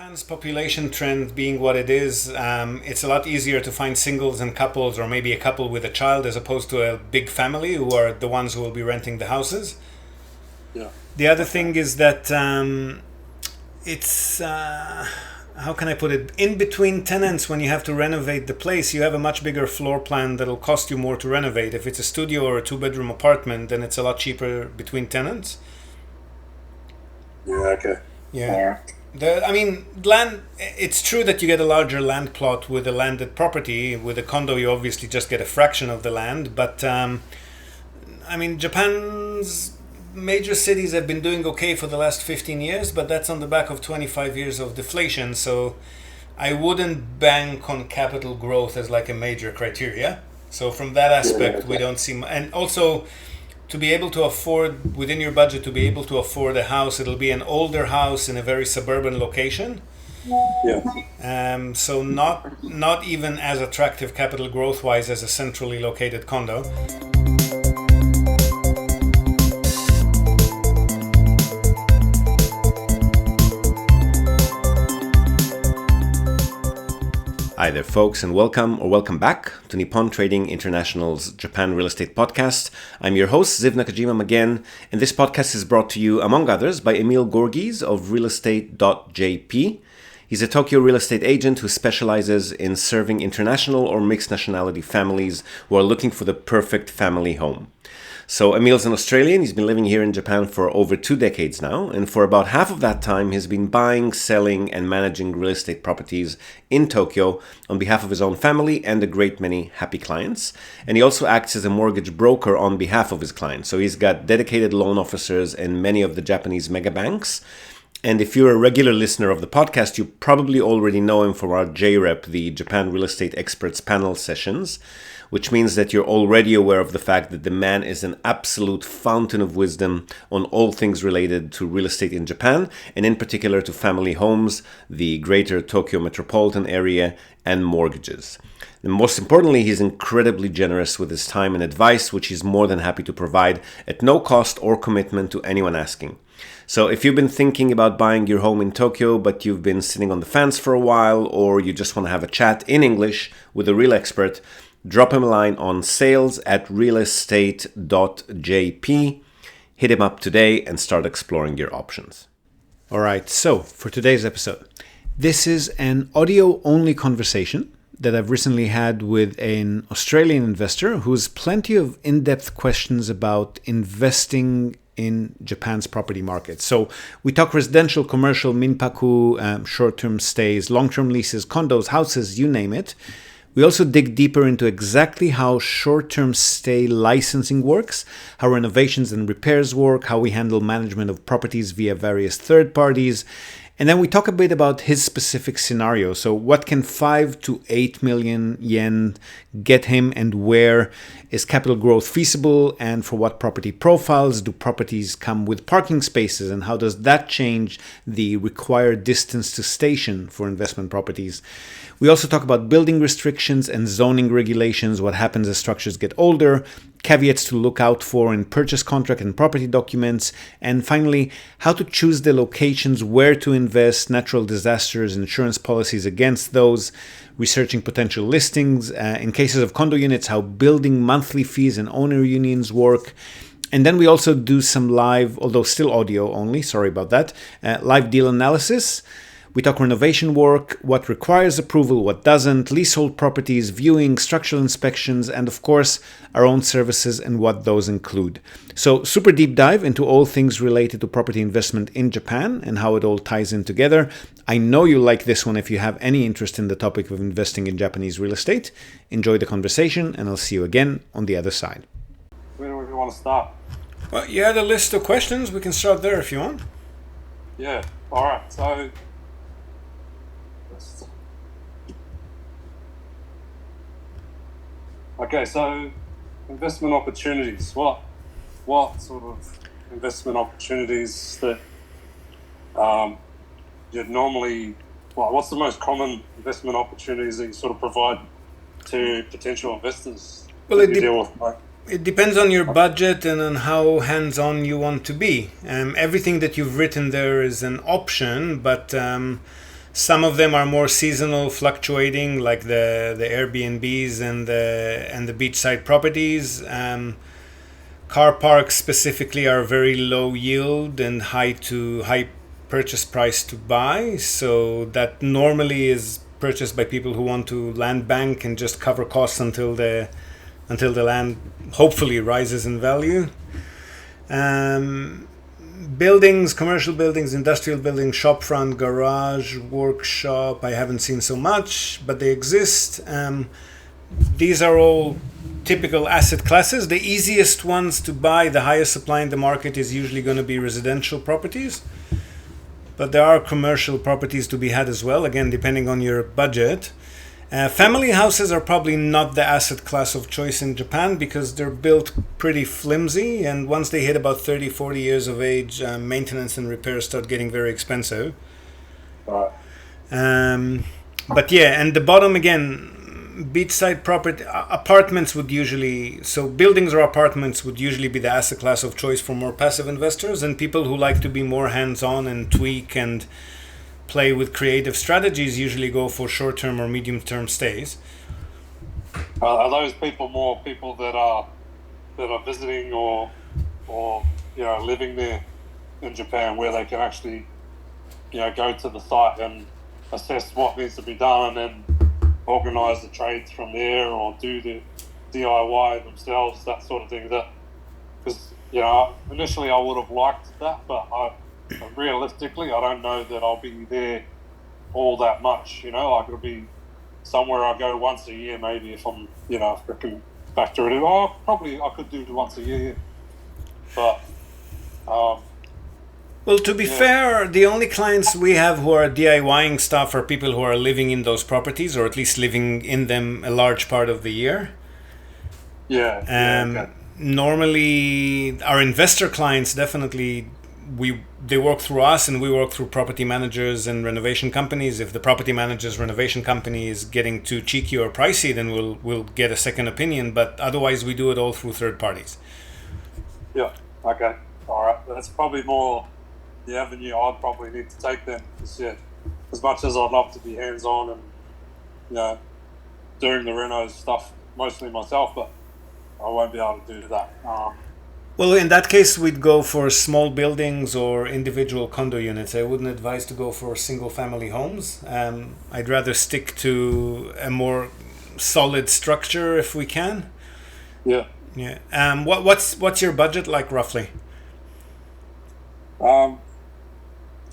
Japan's population trend being what it is, it's a lot easier to find singles and couples, or maybe a couple with a child, as opposed to a big family who are the ones who will be renting the houses. Yeah. The other thing is that it's, how can I put it? In between tenants, when you have to renovate the place, you have a much bigger floor plan that'll cost you more to renovate. If it's a studio or a two-bedroom apartment, then it's a lot cheaper between tenants. Yeah, okay. Yeah. Land, it's true that you get a larger land plot with a landed property. With a condo, you obviously just get a fraction of the land. But, Japan's major cities have been doing okay for the last 15 years, but that's on the back of 25 years of deflation. So I wouldn't bank on capital growth as like a major criteria. So from that aspect, we don't see... And also, to be able to afford, within your budget, to be able to afford a house, it'll be an older house in a very suburban location. Yeah. So not even as attractive capital growth wise as a centrally located condo. Hi there, folks, and welcome back to Nippon Trading International's Japan Real Estate Podcast. I'm your host, Ziv Nakajima again, and this podcast is brought to you, among others, by Emil Gorgies of realestate.jp. He's a Tokyo real estate agent who specializes in serving international or mixed nationality families who are looking for the perfect family home. So Emil's an Australian. He's been living here in Japan for over 2 decades now, and for about half of that time he's been buying, selling, and managing real estate properties in Tokyo on behalf of his own family and a great many happy clients. And he also acts as a mortgage broker on behalf of his clients. So he's got dedicated loan officers in many of the Japanese mega banks. And if you're a regular listener of the podcast, you probably already know him from our JREP, the Japan Real Estate Experts Panel sessions, which means that you're already aware of the fact that the man is an absolute fountain of wisdom on all things related to real estate in Japan, and in particular to family homes, the greater Tokyo metropolitan area, and mortgages. And most importantly, he's incredibly generous with his time and advice, which he's more than happy to provide at no cost or commitment to anyone asking. So if you've been thinking about buying your home in Tokyo, but you've been sitting on the fence for a while, or you just want to have a chat in English with a real expert, drop him a line on sales@realestate.jp. Hit him up today and start exploring your options. All right, so for today's episode, this is an audio-only conversation that I've recently had with an Australian investor who has plenty of in-depth questions about investing in Japan's property market. So we talk residential, commercial, minpaku, short-term stays, long-term leases, condos, houses, you name it. We also dig deeper into exactly how short-term stay licensing works, how renovations and repairs work, how we handle management of properties via various third parties. And then we talk a bit about his specific scenario. So what can 5 to 8 million yen get him, and where is capital growth feasible, and for what property profiles do properties come with parking spaces, and how does that change the required distance to station for investment properties. We also talk about building restrictions and zoning regulations, what happens as structures get older, caveats to look out for in purchase contract and property documents, and finally, how to choose the locations where to invest, natural disasters, insurance policies against those, researching potential listings, in cases of condo units, how building monthly fees and owner unions work. And then we also do some live, although still audio only, sorry about that, live deal analysis. We talk renovation work, what requires approval, what doesn't, leasehold properties, viewing, structural inspections, and of course, our own services and what those include. So super deep dive into all things related to property investment in Japan and how it all ties in together. I know you like this one if you have any interest in the topic of investing in Japanese real estate. Enjoy the conversation, and I'll see you again on the other side. Where do we want to start? Well, you had a list of questions. We can start there if you want. Yeah, all right. So, okay, so investment opportunities. What sort of investment opportunities that you'd normally? What's the most common investment opportunities that you sort of provide to potential investors? Well, that you deal with? it depends on your budget and on how hands-on you want to be. Everything that you've written there is an option, but Some of them are more seasonal, fluctuating, like the Airbnbs and the beachside properties. Car parks specifically are very low yield and high purchase price to buy. So that normally is purchased by people who want to land bank and just cover costs until the land hopefully rises in value. Buildings, commercial buildings, industrial buildings, shopfront, garage, workshop, I haven't seen so much, but they exist. These are all typical asset classes. The easiest ones to buy, the highest supply in the market, is usually going to be residential properties. But there are commercial properties to be had as well, again, depending on your budget. Family houses are probably not the asset class of choice in Japan because they're built pretty flimsy, and once they hit about 30, 40 years of age, maintenance and repairs start getting very expensive. Right. But yeah, and the bottom again, beachside property, apartments would usually, so buildings or apartments would usually be the asset class of choice for more passive investors, and people who like to be more hands-on and tweak and play with creative strategies usually go for short-term or medium-term stays. Are those people more people that are visiting or living there in Japan, where they can actually go to the site and assess what needs to be done and organise the trades from there, or do the DIY themselves, that sort of thing? That because initially I would have liked that, but realistically, I don't know that I'll be there all that much. Like it'll be somewhere I go once a year, maybe, if I'm, if I can factor it in. Oh, probably I could do it once a year, but. Well, to be fair, the only clients we have who are DIYing stuff are people who are living in those properties, or at least living in them a large part of the year. Okay. Normally, our investor clients definitely. They work through us, and we work through property managers and renovation companies. If the property manager's renovation company is getting too cheeky or pricey, then we'll get a second opinion. But otherwise, we do it all through third parties. Yeah. Okay. All right. That's probably more the avenue I'd probably need to take then. Because as much as I'd love to be hands-on and doing the reno stuff mostly myself, but I won't be able to do that. Well, in that case, we'd go for small buildings or individual condo units. I wouldn't advise to go for single-family homes. I'd rather stick to a more solid structure if we can. Yeah. Yeah. What's your budget like roughly?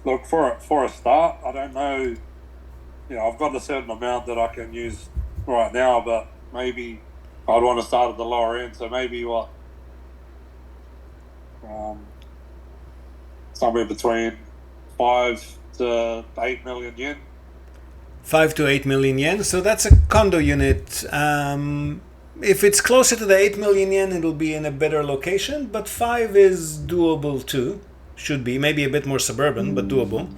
Look, for a start, I don't know. I've got a certain amount that I can use right now, but maybe I'd want to start at the lower end. So maybe somewhere between 5 to 8 million yen. 5 to 8 million yen. So that's a condo unit. If it's closer to the 8 million yen, it'll be in a better location. But 5 is doable too. Should be. Maybe a bit more suburban, but doable.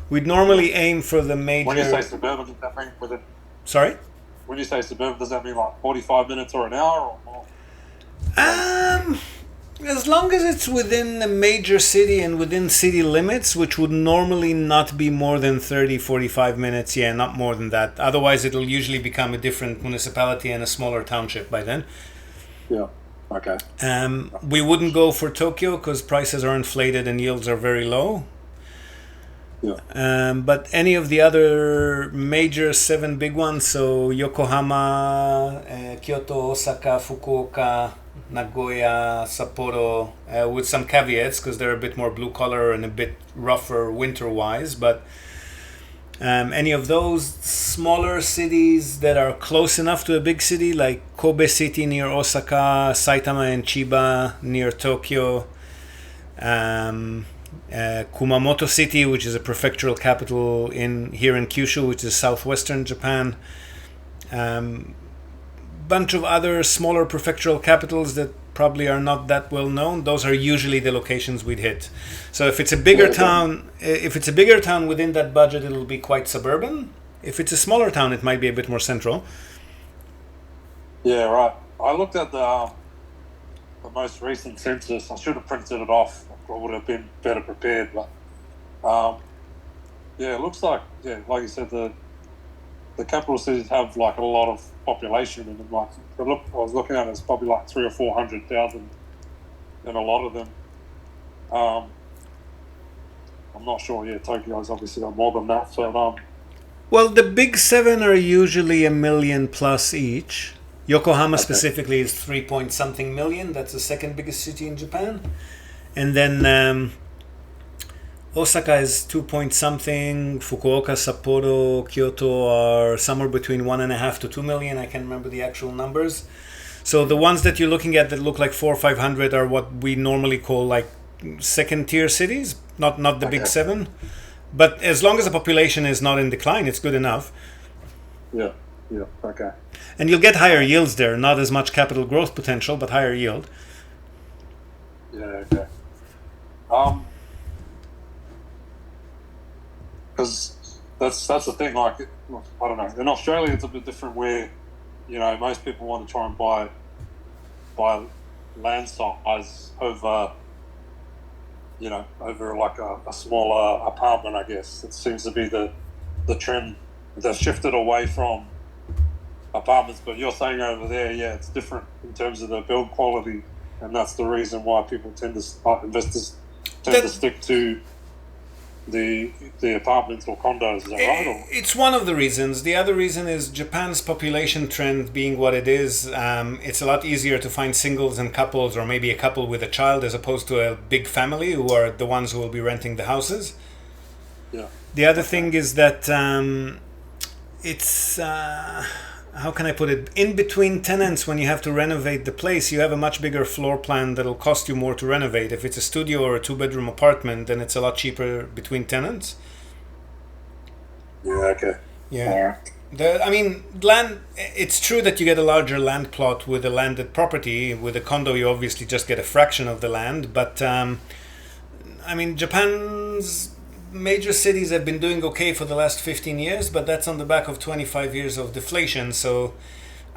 We'd normally aim for the major... When you say suburban, does that mean within... Sorry? When you say suburban, does that mean like 45 minutes or an hour or more? As long as it's within a major city and within city limits, which would normally not be more than 30, 45 minutes. Yeah, not more than that. Otherwise, it'll usually become a different municipality and a smaller township by then. Yeah. Okay. We wouldn't go for Tokyo because prices are inflated and yields are very low. Yeah. But any of the other major 7 big ones, so Yokohama, Kyoto, Osaka, Fukuoka, Nagoya, Sapporo, with some caveats because they're a bit more blue collar and a bit rougher winter wise, but any of those smaller cities that are close enough to a big city, like Kobe City near Osaka, Saitama and Chiba near Tokyo, Kumamoto City, which is a prefectural capital here in Kyushu, which is southwestern Japan. Bunch of other smaller prefectural capitals that probably are not that well known. Those are usually the locations we'd hit. So if it's a bigger town, within that budget, it'll be quite suburban. If it's a smaller town, it might be a bit more central. Yeah, right. I looked at the most recent census. I should have printed it off. I would have been better prepared, but Yeah, it looks like, like you said, the capital cities have like a lot of population in them. Like, I was looking at it, it's probably like 300,000 or 400,000 in a lot of them. I'm not sure. Yeah, Tokyo's obviously got more than that. So, Well, the big seven are usually a million plus each. Yokohama okay, specifically is 3 point something million. That's the second biggest city in Japan. And then Osaka is 2 point something. Fukuoka, Sapporo, Kyoto are somewhere between 1.5 to 2 million. I can't remember the actual numbers. So the ones that you're looking at that look like 400 or 500 are what we normally call like second tier cities, not the big okay, seven. But as long as the population is not in decline, it's good enough. yeah, okay, And you'll get higher yields there, not as much capital growth potential, but higher yield. yeah, okay. Because that's the thing. Like, I don't know. In Australia, it's a bit different. Where most people want to try and buy land size over over like a smaller apartment. I guess it seems to be the trend. They've shifted away from apartments, but you're saying over there, yeah, it's different in terms of the build quality, and that's the reason why people investors tend to stick to the apartments or condos. Is that right? Or? It's one of the reasons. The other reason is Japan's population trend being what it is. It's a lot easier to find singles and couples, or maybe a couple with a child, as opposed to a big family who are the ones who will be renting the houses. Yeah. The other thing is that it's how can I put it? In between tenants, when you have to renovate the place, you have a much bigger floor plan that'll cost you more to renovate. If it's a studio or a 2-bedroom apartment, then it's a lot cheaper between tenants. Yeah. Okay. Yeah. Land. It's true that you get a larger land plot with a landed property. With a condo, you obviously just get a fraction of the land. But Japan's major cities have been doing okay for the last 15 years, but that's on the back of 25 years of deflation. So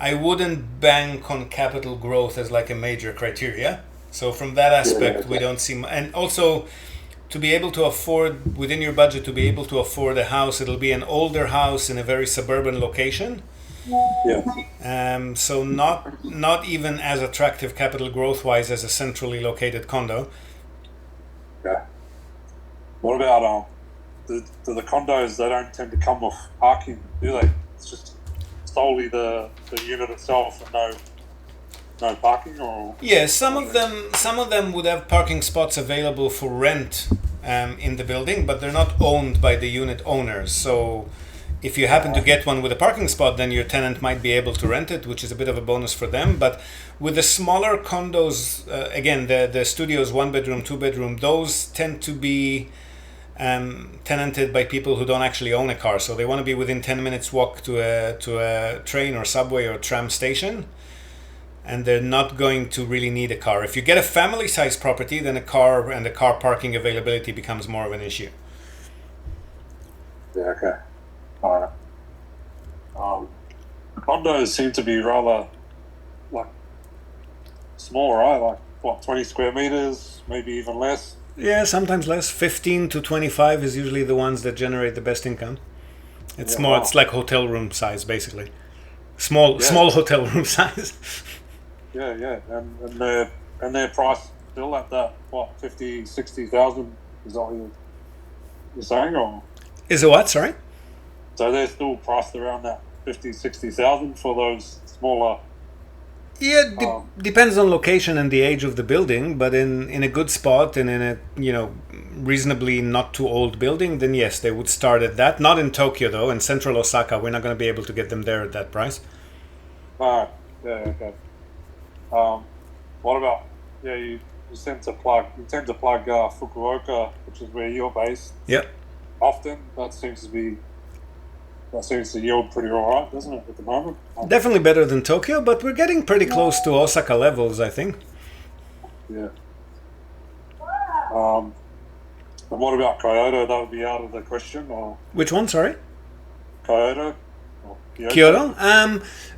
I wouldn't bank on capital growth as like a major criteria. So from that aspect, we don't see. And also, to be able to afford, within your budget, to be able to afford a house, it'll be an older house in a very suburban location. Yeah. So not even as attractive capital growth wise as a centrally located condo. Yeah. What about the condos? They don't tend to come with parking, do they? It's just solely the unit itself, and no parking, or Yeah, some of them would have parking spots available for rent in the building, but they're not owned by the unit owners. So if you happen to get one with a parking spot, then your tenant might be able to rent it, which is a bit of a bonus for them. But with the smaller condos, again, the studios, 1-bedroom, 2-bedroom, those tend to be tenanted by people who don't actually own a car. So they want to be within 10 minutes walk to a train or subway or tram station. And they're not going to really need a car. If you get a family-sized property, then a car and the car parking availability becomes more of an issue. Yeah, okay. All right. Condos seem to be rather like small, right? Like what, 20 square meters, maybe even less. Yeah, sometimes less. 15 to 25 is usually the ones that generate the best income. It's more. Wow. It's like hotel room size, basically. Small hotel room size. Yeah, and their price still at that 50,000, 60,000. Is that what you're saying, or is it what? Sorry. So they're still priced around that 50,000, 60,000 for those smaller. Yeah, depends on location and the age of the building, but in a good spot and in a reasonably not too old building, then yes, they would start at that. Not in Tokyo though. In central Osaka, we're not going to be able to get them there at that price. Yeah, okay. What about you tend to plug Fukuoka, which is where you're based. Yep. Often that seems to yield pretty alright, doesn't it, at the moment? Definitely better than Tokyo, but we're getting pretty close to Osaka levels, I think. Yeah. And what about Kyoto? That would be out of the question, or which one? Sorry. Kyoto. Kyoto?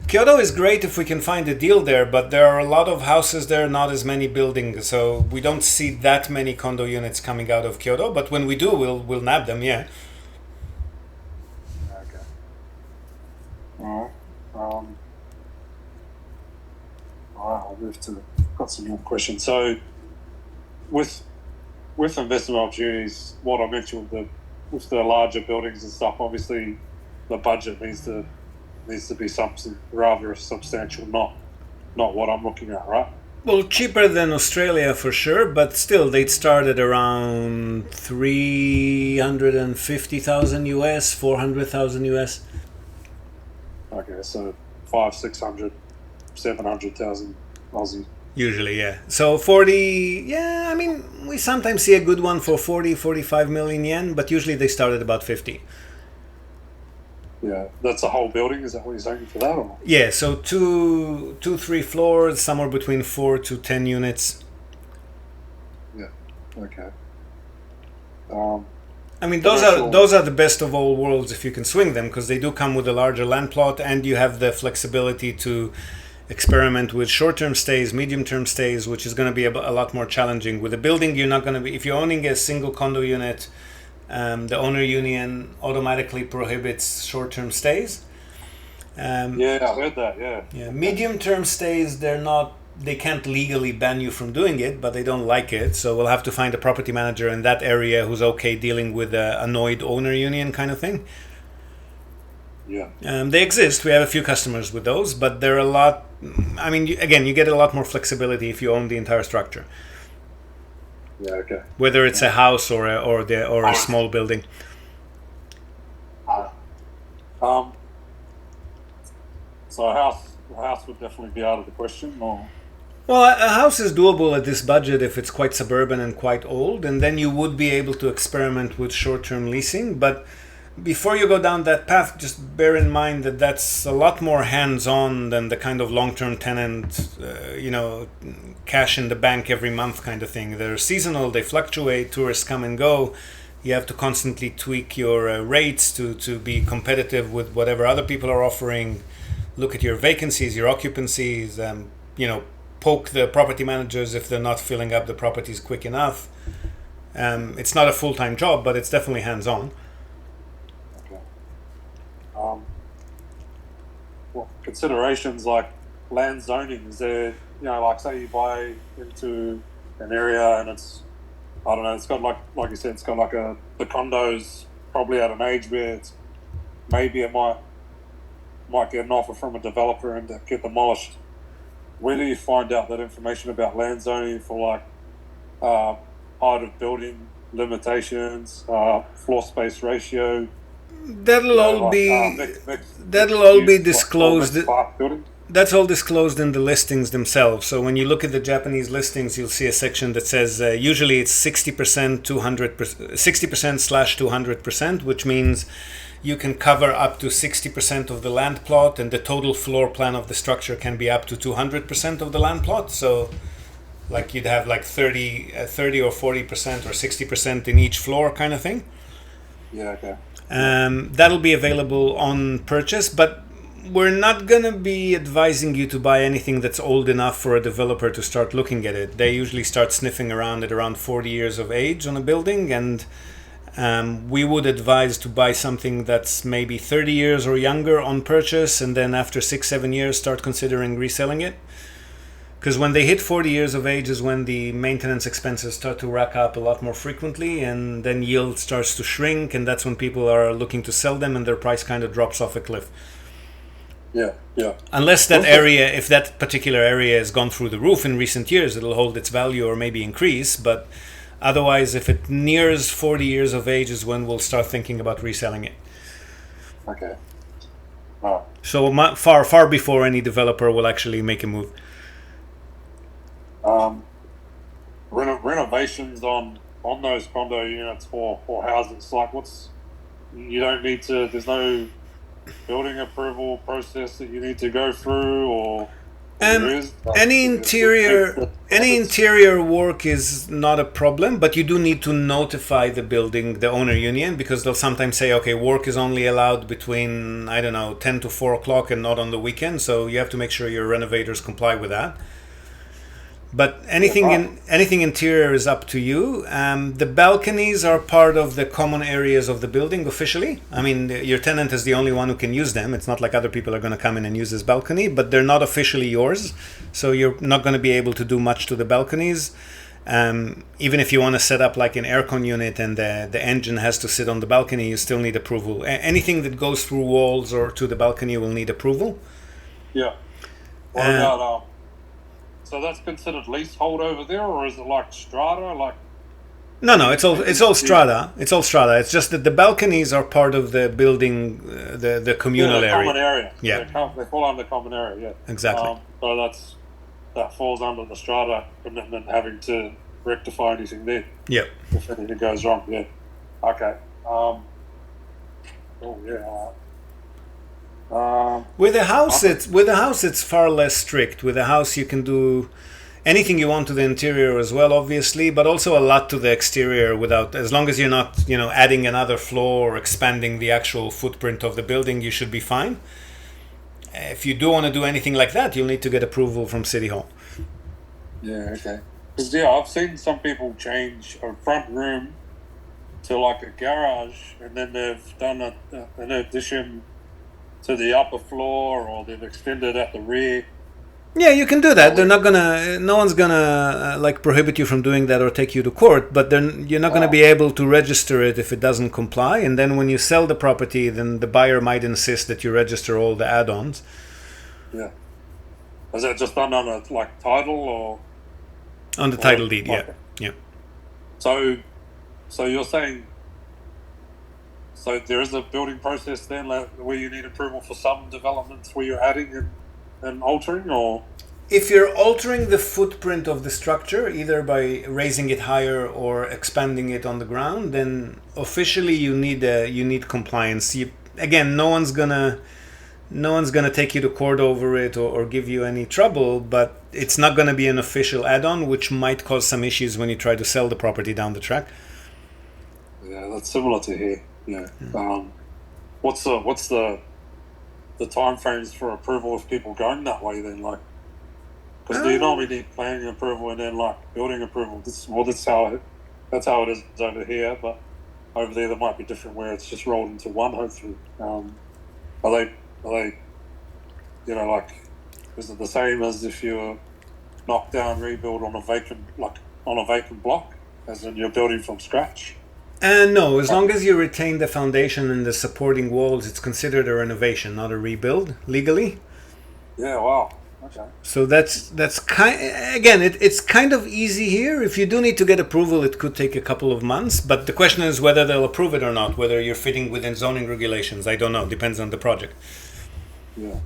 Kyoto is great if we can find a deal there, but there are a lot of houses there, not as many buildings, so we don't see that many condo units coming out of Kyoto. But when we do, we'll nab them. Yeah. got some more questions. So, with investment opportunities, what I mentioned with the larger buildings and stuff, obviously, the budget needs to be something rather substantial, not what I'm looking at, right? Well, cheaper than Australia for sure, but still, they'd start at around 350,000 US, 400,000 US. Okay, so 500, 600, 700,000 Aussie. Usually, yeah. So 40, yeah, I mean, we sometimes see a good one for 40, 45 million yen, but usually they start at about 50. Yeah, that's a whole building. Is that what you're saying for that? Or? Yeah, so two, 3 floors, somewhere between 4 to 10 units. Yeah. Okay. I mean, those are the best of all worlds if you can swing them, because they do come with a larger land plot, and you have the flexibility to experiment with short-term stays, medium-term stays, which is going to be a lot more challenging. With a building, you're not going to be, if you're owning a single condo unit, the owner union automatically prohibits short-term stays. Yeah, I heard that. Yeah. Medium-term stays, they can't legally ban you from doing it, but they don't like it. So we'll have to find a property manager in that area who's okay dealing with a annoyed owner union kind of thing. Yeah. They exist. We have a few customers with those, but they're a lot. I mean, you get a lot more flexibility if you own the entire structure. Yeah. Okay. Whether it's a house or a small building. So a house would definitely be out of the question, or. Well, a house is doable at this budget if it's quite suburban and quite old, and then you would be able to experiment with short-term leasing. But before you go down that path, just bear in mind that that's a lot more hands-on than the kind of long-term tenant, cash in the bank every month kind of thing. They're seasonal, they fluctuate, tourists come and go. You have to constantly tweak your rates to be competitive with whatever other people are offering. Look at your vacancies, your occupancies, poke the property managers if they're not filling up the properties quick enough. It's not a full-time job, but it's definitely hands-on. Okay. Well, considerations like land zoning, is there, like say you buy into an area and it's, I don't know, it's got like you said, it's got like the condos probably at an age where it's, maybe it might get an offer from a developer and get demolished. Where do you find out that information about land zoning for like height of building limitations, floor space ratio? That'll all be disclosed. That's all disclosed in the listings themselves. So when you look at the Japanese listings, you'll see a section that says usually it's 60% 60%/200%, which means you can cover up to 60% of the land plot, and the total floor plan of the structure can be up to 200% of the land plot. So like you'd have like 30 or 40% or 60% in each floor kind of thing. Yeah, okay. That'll be available on purchase, but we're not going to be advising you to buy anything that's old enough for a developer to start looking at it. They usually start sniffing around at around 40 years of age on a building, and we would advise to buy something that's maybe 30 years or younger on purchase, and then after 6-7 years start considering reselling it. Because when they hit 40 years of age is when the maintenance expenses start to rack up a lot more frequently, and then yield starts to shrink, and that's when people are looking to sell them and their price kind of drops off a cliff. Yeah. Unless that area, if that particular area has gone through the roof in recent years, it'll hold its value or maybe increase, but otherwise, if it nears 40 years of age is when we'll start thinking about reselling it. Okay. Oh. So far before any developer will actually make a move. Renovations on those condo units for houses, like you don't need to, there's no building approval process that you need to go through, or any interior work is not a problem, but you do need to notify the owner union, because they'll sometimes say, okay, work is only allowed between 10 to 4 o'clock and not on the weekend, so you have to make sure your renovators comply with that. But anything interior is up to you. The balconies are part of the common areas of the building officially. I mean, your tenant is the only one who can use them. It's not like other people are going to come in and use this balcony, but they're not officially yours. So you're not going to be able to do much to the balconies. Even if you want to set up like an aircon unit and the engine has to sit on the balcony, you still need approval. Anything that goes through walls or to the balcony will need approval. Yeah. What about so that's considered leasehold over there, or is it like strata? Like no, it's all strata. It's all strata. It's just that the balconies are part of the building, the communal area. Common area. Yeah, they fall under common area. Yeah, exactly. So that falls under the strata commitment, having to rectify anything there. Yeah. If anything goes wrong. Yeah. Okay. Oh yeah. With a house, it's far less strict. With a house, you can do anything you want to the interior as well, obviously, but also a lot to the exterior as long as you're not, adding another floor or expanding the actual footprint of the building, you should be fine. If you do want to do anything like that, you'll need to get approval from City Hall. Yeah, okay. Because I've seen some people change a front room to like a garage, and then they've done an addition to the upper floor, or they've extended at the rear. Yeah, you can do that. No one's gonna prohibit you from doing that or take you to court, but then you're not gonna be able to register it if it doesn't comply. And then when you sell the property, then the buyer might insist that you register all the add-ons. Yeah. Is that just done on a title or? On the title deed, yeah. So you're saying. So there is a building process then where you need approval for some developments where you're adding and altering, or? If you're altering the footprint of the structure, either by raising it higher or expanding it on the ground, then officially you need compliance. Again, no one's gonna take you to court over it or give you any trouble, but it's not gonna be an official add-on, which might cause some issues when you try to sell the property down the track. Yeah, that's similar to here. Yeah. What's the time frames for approval of people going that way then? Because do you normally need planning approval and then building approval? That's how it is over here. But over there might be different, where it's just rolled into one. Hopefully, are they? Is it the same as if you knock down, rebuild on a vacant block, as in you're building from scratch? No, as long as you retain the foundation and the supporting walls, it's considered a renovation, not a rebuild, legally. Yeah, wow. Okay. So that's it's kind of easy here. If you do need to get approval, it could take a couple of months, but the question is whether they'll approve it or not, whether you're fitting within zoning regulations. I don't know, depends on the project. Yeah.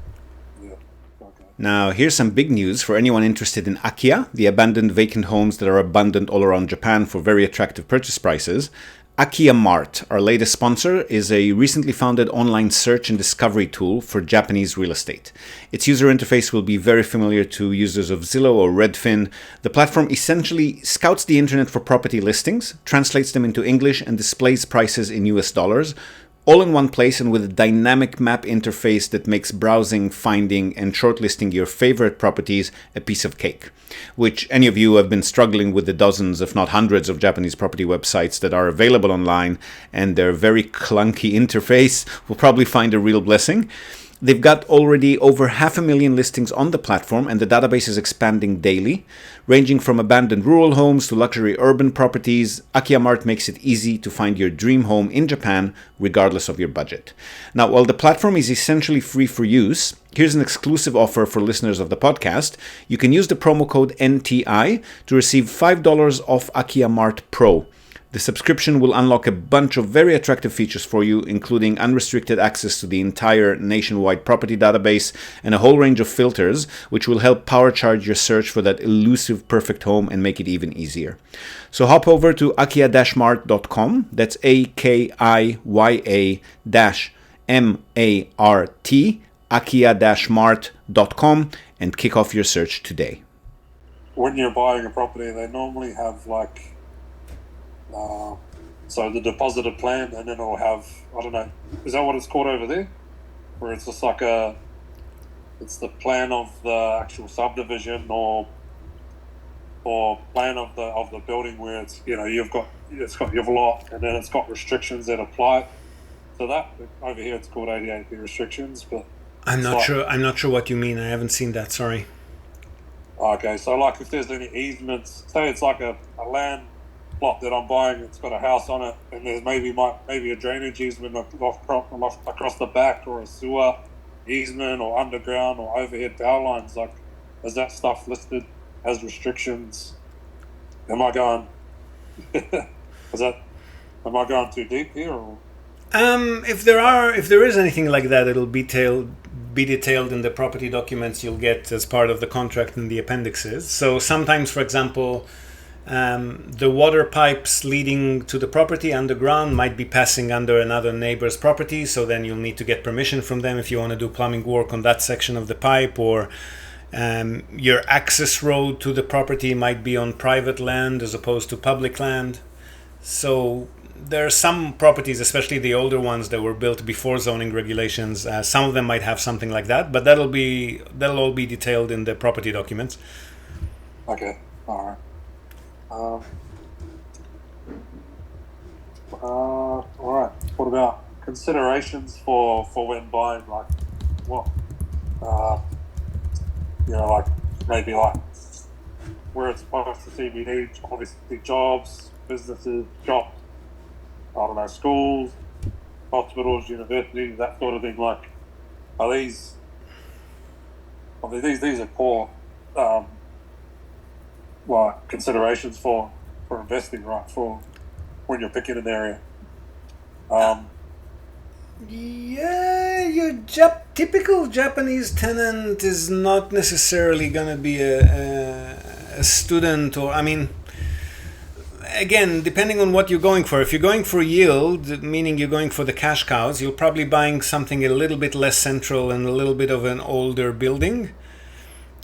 Now, here's some big news for anyone interested in Akia, the abandoned vacant homes that are abundant all around Japan for very attractive purchase prices. Akia Mart, our latest sponsor, is a recently founded online search and discovery tool for Japanese real estate. Its user interface will be very familiar to users of Zillow or Redfin. The platform essentially scouts the internet for property listings, translates them into English, and displays prices in US dollars, all in one place and with a dynamic map interface that makes browsing, finding, and shortlisting your favorite properties a piece of cake. Which any of you who have been struggling with the dozens, if not hundreds, of Japanese property websites that are available online and their very clunky interface will probably find a real blessing. They've got already over 500,000 listings on the platform, and the database is expanding daily. Ranging from abandoned rural homes to luxury urban properties, Akia Mart makes it easy to find your dream home in Japan, regardless of your budget. Now, while the platform is essentially free for use, here's an exclusive offer for listeners of the podcast. You can use the promo code NTI to receive $5 off Akia Mart Pro. The subscription will unlock a bunch of very attractive features for you, including unrestricted access to the entire nationwide property database and a whole range of filters, which will help power charge your search for that elusive perfect home and make it even easier. So hop over to akia-mart.com, that's AKIYA-MART, akia-mart.com, and kick off your search today. When you're buying a property, they normally have so the deposited plan, and then it'll have, I don't know, is that what it's called over there? Where it's just it's the plan of the actual subdivision, or or plan of the building where it's you've got your lot, and then it's got restrictions that apply. So that over here it's called 88B restrictions, but I'm not sure. I'm not sure what you mean. I haven't seen that. Sorry. Okay, so like if there's any easements, say it's like a land plot that I'm buying, it's got a house on it, and there's maybe a drainage easement across the back, or a sewer easement, or underground or overhead power lines. Like, is that stuff listed as restrictions? Am I going? Am I going too deep here? Or? If there is anything like that, it'll be detailed in the property documents you'll get as part of the contract in the appendixes. So sometimes, for example, the water pipes leading to the property underground might be passing under another neighbor's property, so then you'll need to get permission from them if you want to do plumbing work on that section of the pipe, or your access road to the property might be on private land as opposed to public land. So there are some properties, especially the older ones that were built before zoning regulations, some of them might have something like that, but that'll all be detailed in the property documents. Okay, all right. All right. What about considerations for when buying? Like, what? Like maybe like where it's supposed to CBD, obviously jobs, businesses, shops. I don't know, schools, hospitals, universities, that sort of thing. Like, are these? I mean, these are core considerations for investing, right? For when you're picking an area. Yeah, your typical Japanese tenant is not necessarily going to be a student, or, I mean, again, depending on what you're going for. If you're going for yield, meaning you're going for the cash cows, you're probably buying something a little bit less central and a little bit of an older building.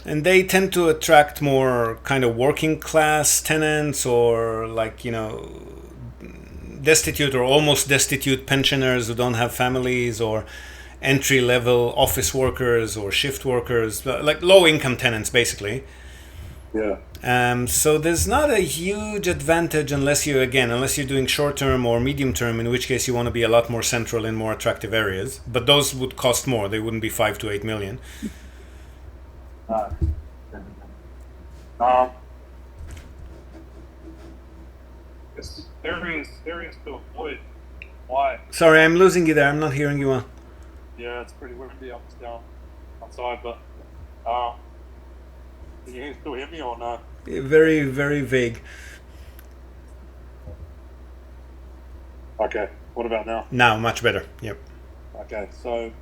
And they tend to attract more kind of working class tenants, or like, destitute or almost destitute pensioners who don't have families, or entry level office workers or shift workers, like low income tenants basically. Yeah. So there's not a huge advantage unless you're doing short term or medium term, in which case you want to be a lot more central in more attractive areas. But those would cost more. They wouldn't be 5 to 8 million. Areas to avoid. Why? Sorry, I'm losing you there. I'm not hearing you well. Yeah, it's pretty windy down outside, but can you still hear me or no? Very, very vague. Okay, what about now? Now, much better. Yep. Okay, so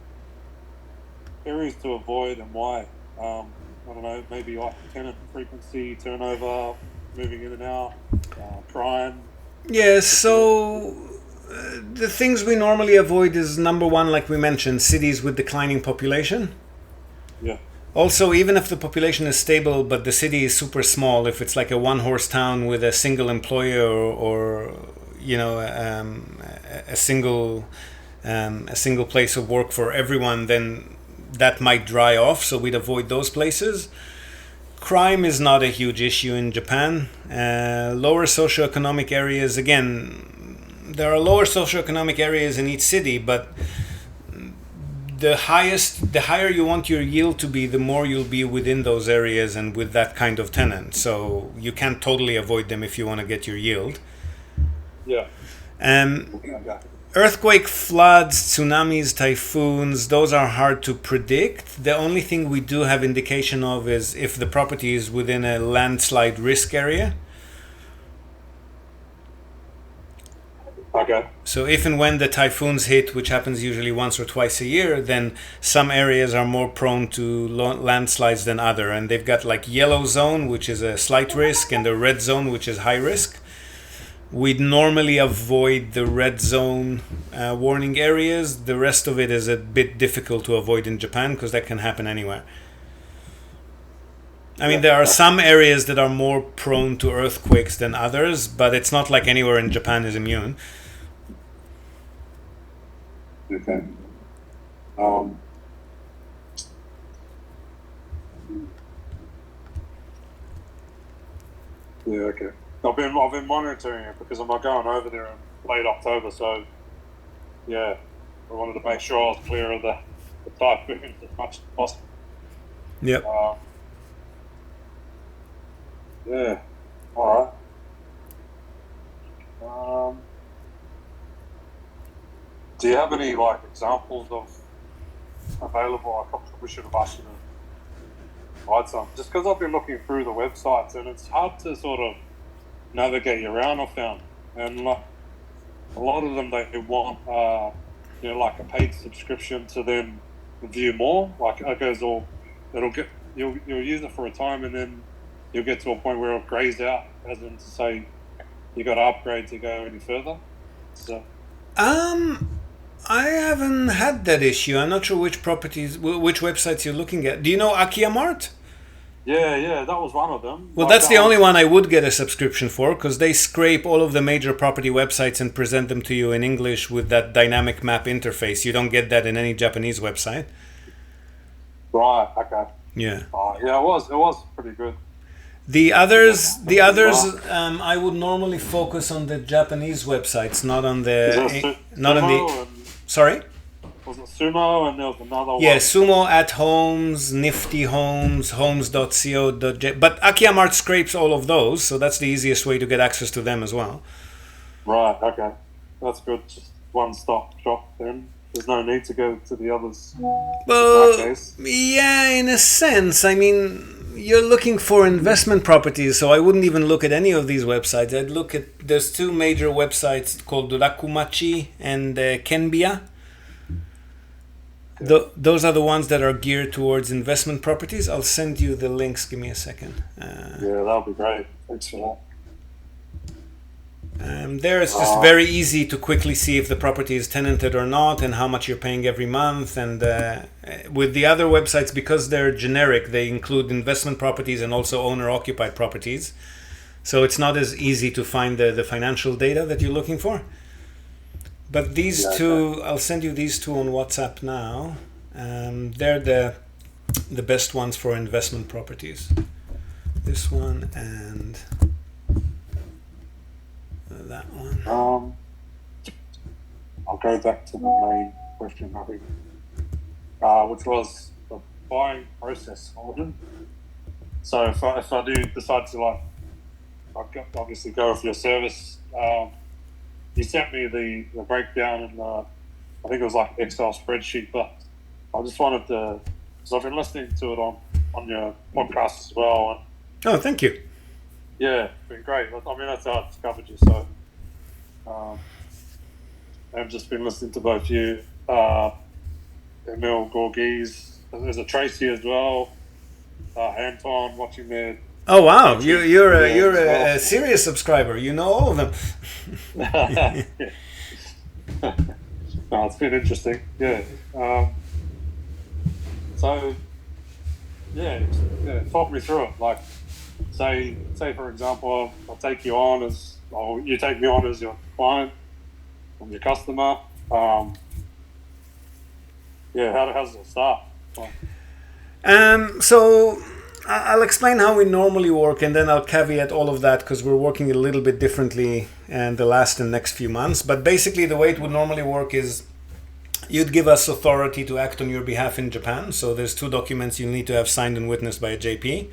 areas to avoid and why? I don't know, maybe like tenant frequency, turnover, moving in and out, crime. Yeah, so the things we normally avoid is, number one, like we mentioned, cities with declining population. Yeah. Also, even if the population is stable but the city is super small, if it's like a one-horse town with a single employer, or a single place of work for everyone, then that might dry off. So we'd avoid those places. Crime is not a huge issue in Japan. Lower socioeconomic areas, again, there are lower socioeconomic areas in each city, but the higher you want your yield to be, the more you'll be within those areas and with that kind of tenant. So you can't totally avoid them if you want to get your yield. Yeah. Earthquake, floods, tsunamis, typhoons, those are hard to predict. The only thing we do have indication of is if the property is within a landslide risk area. Okay. So if and when the typhoons hit, which happens usually once or twice a year, then some areas are more prone to landslides than other. And they've got like yellow zone, which is a slight risk, and the red zone, which is high risk. We'd normally avoid the red zone warning areas. The rest of it is a bit difficult to avoid in Japan because that can happen anywhere. I mean, there are some areas that are more prone to earthquakes than others, but it's not like anywhere in Japan is immune. Okay. Yeah, okay. I've been monitoring it because I'm not going over there in late October, so yeah, I wanted to make sure I was clear of the typhoons as much as possible. Yep. Yeah. All right. Do you have any like examples of available? I probably should have asked you to provide some. Just because I've been looking through the websites and it's hard to sort of navigate around. I found, and like a lot of them, they want like a paid subscription to then view more. Like it goes all, you'll use it for a time and then you'll get to a point where it grays out, as in to say you got to upgrade to go any further. So. I haven't had that issue. I'm not sure which websites you're looking at. Do you know Akiamart? Yeah, that was one of them. Well, that's the only one I would get a subscription for, because they scrape all of the major property websites and present them to you in English with that dynamic map interface. You don't get that in any Japanese website. Right. Okay. Yeah. Yeah, it was pretty good. The others, I would normally focus on the Japanese websites, not on the, sorry. Was it Sumo and there was another one? Yeah, Sumo at Homes, Nifty Homes, Homes.co.j. But Akiamart scrapes all of those, so that's the easiest way to get access to them as well. Right. Okay, that's good. Just one-stop shop then. There's no need to go to the others. Well, yeah, in a sense. I mean, you're looking for investment properties, so I wouldn't even look at any of these websites. I'd look at, there's two major websites called Rakumachi and Kenbia. Those are the ones that are geared towards investment properties. I'll send you the links. Give me a second. Yeah, that'll be great. Thanks for that. There it's just very easy to quickly see if the property is tenanted or not and how much you're paying every month. And with the other websites, because they're generic, they include investment properties and also owner-occupied properties. So it's not as easy to find the financial data that you're looking for. But these two, I'll send you these two on WhatsApp now. They're the best ones for investment properties. This one and that one. I'll go back to the main question, I think, which was the buying process. So if I do decide to I'll obviously go with your service. You sent me the breakdown in I think it was like Excel spreadsheet, but I just wanted to, because I've been listening to it on your podcast as well. And, oh, thank you. Yeah, it's been great. I mean, that's how I discovered you. So I've just been listening to both you, Emil Gorgis. There's a Tracy as well. Anton watching their. Oh wow! You're a serious subscriber. You know all of them. No, it's been interesting. Yeah. So talk me through it. Like, say for example, I'll take you on or you take me on as your client, I'm your customer. How does it start? So I'll explain how we normally work, and then I'll caveat all of that because we're working a little bit differently in the last and next few months. But basically, the way it would normally work is you'd give us authority to act on your behalf in Japan. So there's two documents you need to have signed and witnessed by a JP.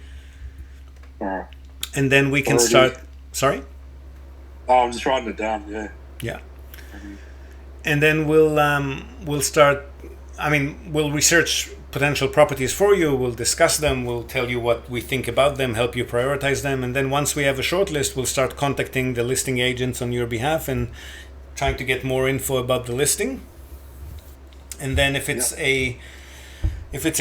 Yeah. And then we can start. Sorry? Oh, I'm just writing it down. Yeah. Yeah. And then we'll start. I mean, we'll research potential properties for you. We'll discuss them. We'll tell you what we think about them, help you prioritize them. And then once we have a short list, we'll start contacting the listing agents on your behalf and trying to get more info about the listing. And then if it's a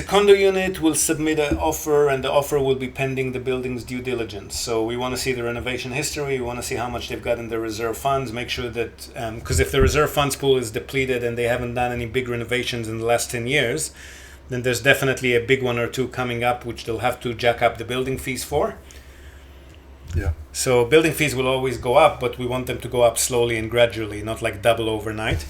condo unit, we'll submit an offer, and the offer will be pending the building's due diligence. So we want to see the renovation history. We want to see how much they've got in their reserve funds. Make sure that, because if the reserve funds pool is depleted and they haven't done any big renovations in the last 10 years, then there's definitely a big one or two coming up which they'll have to jack up the building fees for. Yeah. So building fees will always go up, but we want them to go up slowly and gradually, not like double overnight.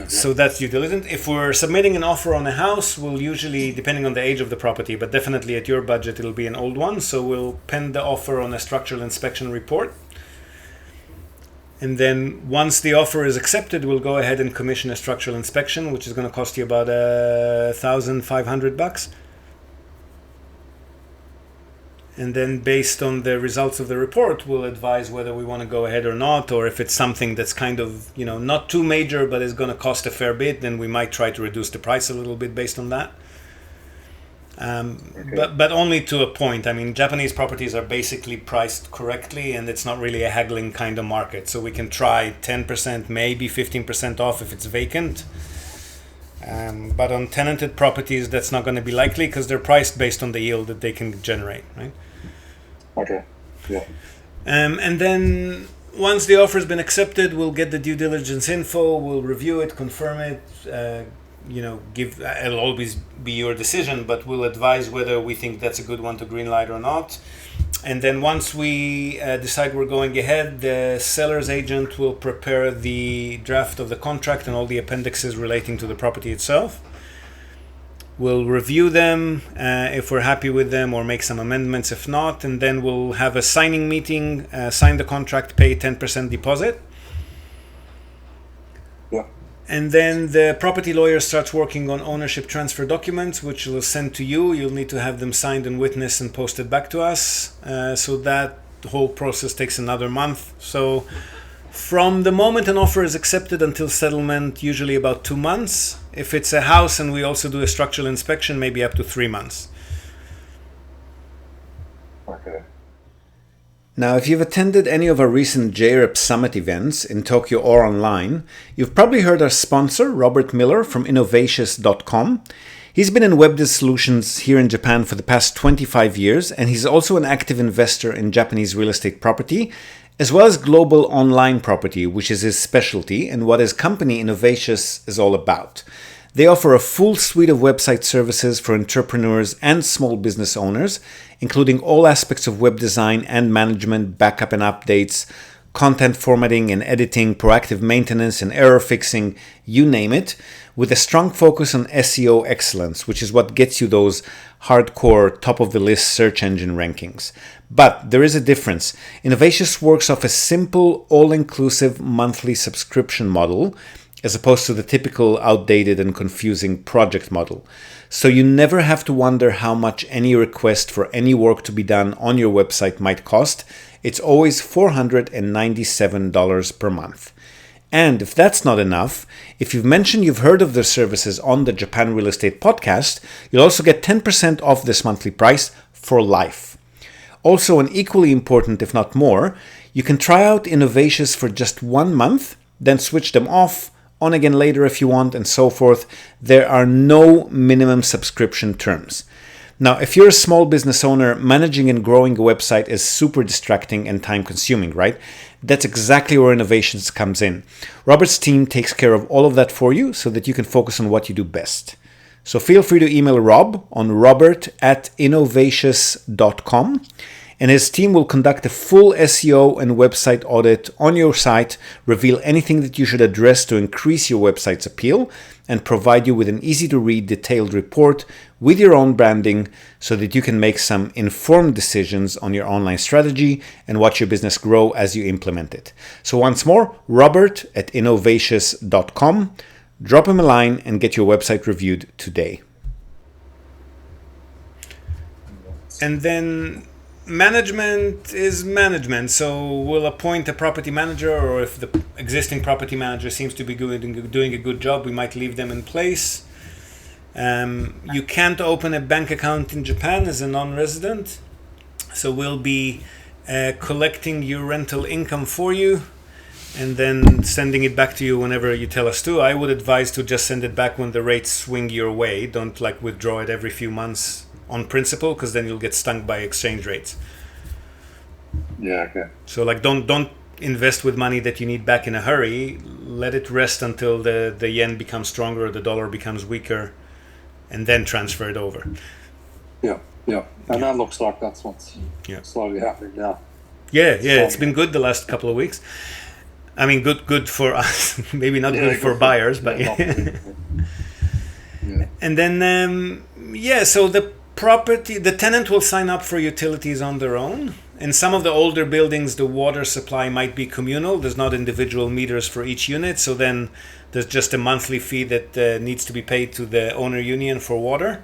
So that's due diligence. If we're submitting an offer on a house, we'll usually, depending on the age of the property, but definitely at your budget, it'll be an old one. So we'll pen the offer on a structural inspection report. And then once the offer is accepted, we'll go ahead and commission a structural inspection, which is going to cost you about $1,500. And then based on the results of the report, we'll advise whether we want to go ahead or not, or if it's something that's kind of, not too major, but is going to cost a fair bit, then we might try to reduce the price a little bit based on that. But only to a point. I mean, Japanese properties are basically priced correctly, and it's not really a haggling kind of market. So we can try 10%, maybe 15% off if it's vacant. But on tenanted properties, that's not going to be likely because they're priced based on the yield that they can generate, right? Okay. Yeah. And then once the offer has been accepted, we'll get the due diligence info, we'll review it, confirm it, it'll always be your decision, but we'll advise whether we think that's a good one to greenlight or not. And then once we decide we're going ahead, the seller's agent will prepare the draft of the contract and all the appendixes relating to the property itself. We'll review them if we're happy with them, or make some amendments if not, and then we'll have a signing meeting, sign the contract, pay 10% deposit. Yeah. And then the property lawyer starts working on ownership transfer documents, which we'll send to you. You'll need to have them signed and witnessed and posted back to us. So that whole process takes another month. So from the moment an offer is accepted until settlement, usually about 2 months. If it's a house and we also do a structural inspection, maybe up to 3 months. Okay. Now, if you've attended any of our recent JREP Summit events in Tokyo or online, you've probably heard our sponsor, Robert Miller from Innovatious.com. He's been in web solutions here in Japan for the past 25 years, and he's also an active investor in Japanese real estate property, as well as global online property, which is his specialty and what his company Innovatious is all about. They offer a full suite of website services for entrepreneurs and small business owners, including all aspects of web design and management, backup and updates, content formatting and editing, proactive maintenance and error fixing, you name it, with a strong focus on SEO excellence, which is what gets you those hardcore top-of-the-list search engine rankings. But there is a difference. Innovatious works off a simple, all-inclusive monthly subscription model, as opposed to the typical outdated and confusing project model. So you never have to wonder how much any request for any work to be done on your website might cost. It's always $497 per month. And if that's not enough, if you've mentioned you've heard of their services on the Japan Real Estate Podcast, you'll also get 10% off this monthly price for life. Also, and equally important, if not more, you can try out Innovatious for just 1 month, then switch them off, on again later if you want, and so forth. There are no minimum subscription terms. Now, if you're a small business owner, managing and growing a website is super distracting and time consuming, right? That's exactly where Innovations comes in. Robert's team takes care of all of that for you so that you can focus on what you do best. So feel free to email Rob on robert@innovatious.com, and his team will conduct a full SEO and website audit on your site, reveal anything that you should address to increase your website's appeal, and provide you with an easy-to-read detailed report with your own branding so that you can make some informed decisions on your online strategy and watch your business grow as you implement it. So once more, robert@innovatious.com. Drop him a line and get your website reviewed today. And then management is management. So we'll appoint a property manager, or if the existing property manager seems to be doing a good job, we might leave them in place. You can't open a bank account in Japan as a non-resident. So we'll be collecting your rental income for you and then sending it back to you whenever you tell us to. I would advise to just send it back when the rates swing your way. Don't withdraw it every few months on principle, because then you'll get stung by exchange rates. Yeah, okay. So don't invest with money that you need back in a hurry. Let it rest until the yen becomes stronger, the dollar becomes weaker, and then transfer it over. Yeah. And that looks like that's what's slowly happening now. Yeah, it's been good the last couple of weeks. I mean, good for us. Maybe not good for buyers, but yeah. And then, so the tenant will sign up for utilities on their own. In some of the older buildings, the water supply might be communal. There's not individual meters for each unit. So then there's just a monthly fee that needs to be paid to the owner union for water.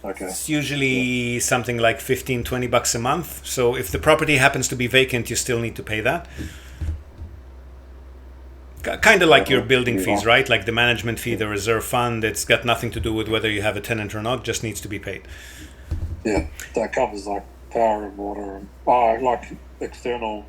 Okay. It's usually something like $15-20 a month. So if the property happens to be vacant, you still need to pay that. Kind of like your building fees, right? Like the management fee, the reserve fund, it's got nothing to do with whether you have a tenant or not, just needs to be paid. Yeah, that covers like power and water and like external.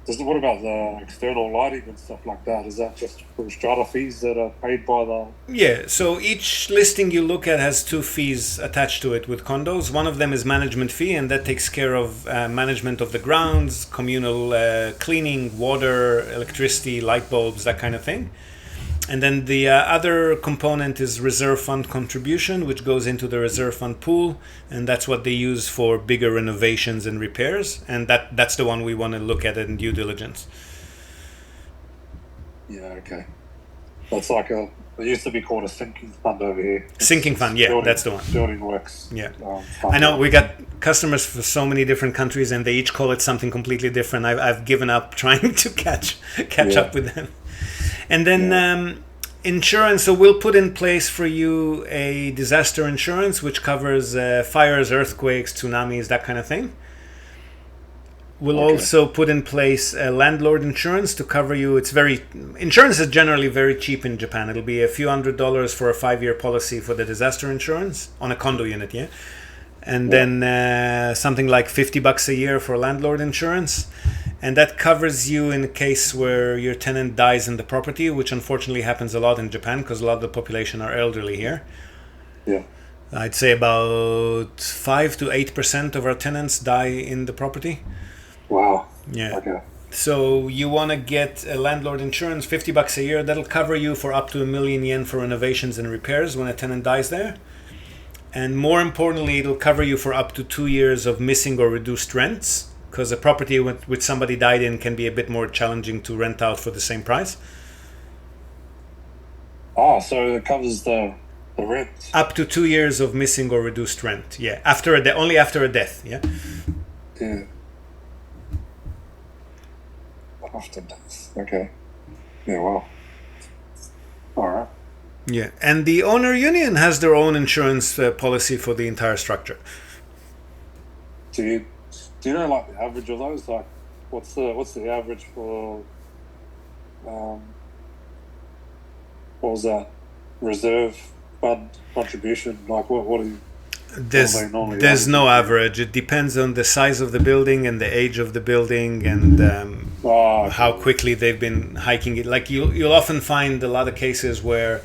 What about the external lighting and stuff like that? Is that just for strata fees that are paid by the... Yeah, so each listing you look at has 2 fees attached to it with condos. One of them is management fee, and that takes care of management of the grounds, communal cleaning, water, electricity, light bulbs, that kind of thing. And then the other component is reserve fund contribution, which goes into the reserve fund pool, and that's what they use for bigger renovations and repairs. And that's the one we want to look at in due diligence. Yeah, okay. That's like it used to be called a sinking fund over here. Sinking fund, yeah, that's the one. Building works. Yeah. I know we got customers for so many different countries, and they each call it something completely different. I've given up trying to catch up with them. And then insurance, so we'll put in place for you a disaster insurance, which covers fires, earthquakes, tsunamis, that kind of thing. We'll also put in place a landlord insurance to cover you. Insurance is generally very cheap in Japan. It'll be a few $100s for a 5-year policy for the disaster insurance on a condo unit, yeah? And then something like $50 a year for landlord insurance. And that covers you in a case where your tenant dies in the property, which unfortunately happens a lot in Japan because a lot of the population are elderly here. Yeah. I'd say about 5 to 8% of our tenants die in the property. Wow. Yeah. Okay. So you want to get a landlord insurance, $50 a year. That'll cover you for up to 1,000,000 yen for renovations and repairs when a tenant dies there. And more importantly, it'll cover you for up to 2 years of missing or reduced rents, because a property with somebody died in can be a bit more challenging to rent out for the same price. So it covers the rent. Up to 2 years of missing or reduced rent, yeah. Only after a death, yeah. Yeah. After death, okay. Yeah, well. All right. Yeah, and the owner union has their own insurance policy for the entire structure. Do you know like the average of those? Like, what's the average for? What was that? Reserve fund contribution. Like, what do you? There's no average. It depends on the size of the building and the age of the building and how quickly they've been hiking it. Like you'll often find a lot of cases where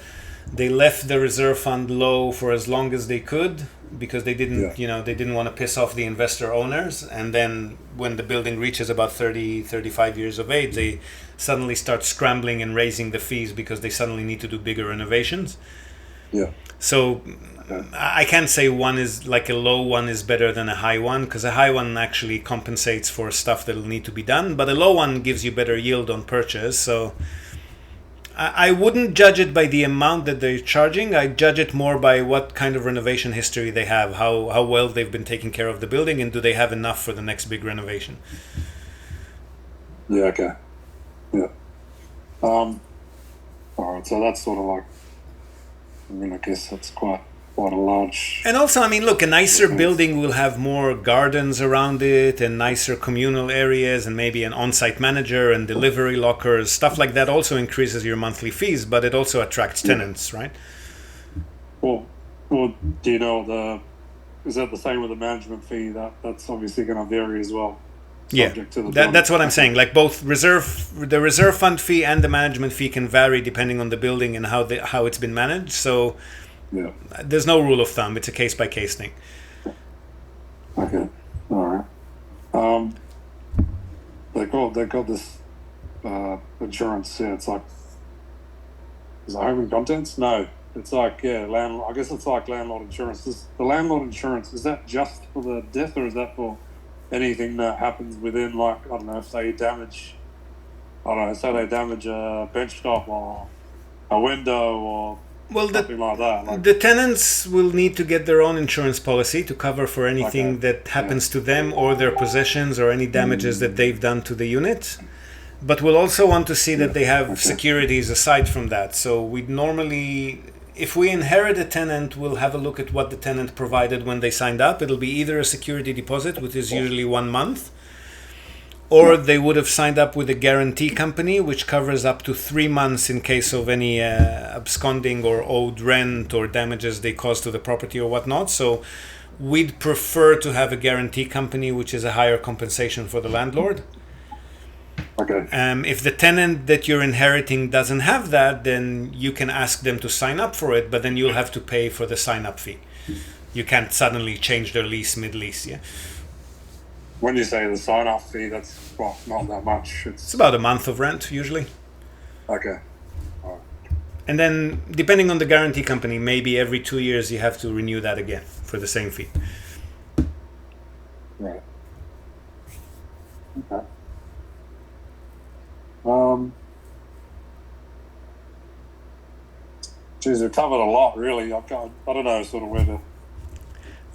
they left the reserve fund low for as long as they could because they didn't want to piss off the investor owners, and then when the building reaches about 35 years of age, they suddenly start scrambling and raising the fees because they suddenly need to do bigger renovations. Yeah. So I can't say one is like a low one is better than a high one, because a high one actually compensates for stuff that'll need to be done, but a low one gives you better yield on purchase. So I wouldn't judge it by the amount that they're charging. I judge it more by what kind of renovation history they have, how well they've been taking care of the building, and do they have enough for the next big renovation. Yeah, okay. Yeah. All right, so that's sort of like, I guess that's quite a large... And also, look, a nicer building will have more gardens around it and nicer communal areas and maybe an on-site manager and delivery lockers. Stuff like that also increases your monthly fees, but it also attracts tenants, right? Well, do you know is that the same with the management fee? That's obviously going to vary as well. Yeah, that's what I'm saying. Like both the reserve fund fee and the management fee can vary depending on the building and how it's been managed. So yeah, there's no rule of thumb. It's a case by case thing. Okay, all right. They got this insurance. Yeah, it's like, is it home and contents? No, it's like landlord. I guess it's like landlord insurance. The landlord insurance, is that just for the death, or is that for anything that happens within, like, I don't know, if they damage I don't know, say they damage a bench top or a window or something like that. Like, the tenants will need to get their own insurance policy to cover for anything that happens to them or their possessions or any damages that they've done to the unit. But we'll also want to see that they have securities aside from that. So we'd normally, if we inherit a tenant, we'll have a look at what the tenant provided when they signed up. It'll be either a security deposit, which is usually 1 month, or they would have signed up with a guarantee company, which covers up to 3 months in case of any absconding or owed rent or damages they cause to the property or whatnot. So we'd prefer to have a guarantee company, which is a higher compensation for the landlord. okay. If the tenant that you're inheriting doesn't have that, then you can ask them to sign up for it, but then you'll have to pay for the sign-up fee. You can't suddenly change their lease mid-lease, yeah? When you say the sign-up fee, that's not that much. It's about a month of rent, usually. Okay. And then, depending on the guarantee company, maybe every 2 years you have to renew that again for the same fee. Right. Okay. Geez, we've covered a lot, really. I don't know sort of where to...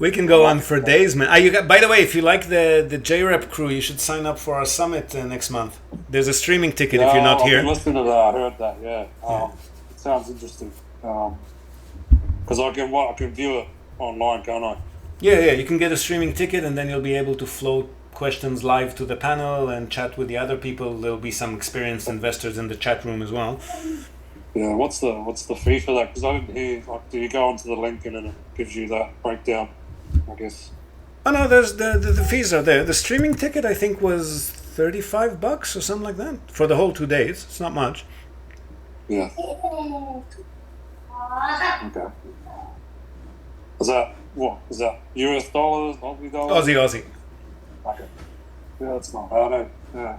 We can go on for days, man. By the way, if you like the JREP crew, you should sign up for our summit next month. There's a streaming ticket if you're not here. I've been listening to that. I heard that, yeah. It sounds interesting. Because I can view it online, can't I? Yeah, you can get a streaming ticket and then you'll be able to float questions live to the panel and chat with the other people. There'll be some experienced investors in the chat room as well. Yeah, what's the fee for that? Because I didn't hear, do you go onto the link and it gives you that breakdown, I guess? Oh no, there's the fees are there. The streaming ticket I think was $35 or something like that for the whole 2 days. It's not much. Yeah. Okay. Is that US dollars, Aussie dollars? Aussie. Okay. Yeah, that's not bad. Yeah.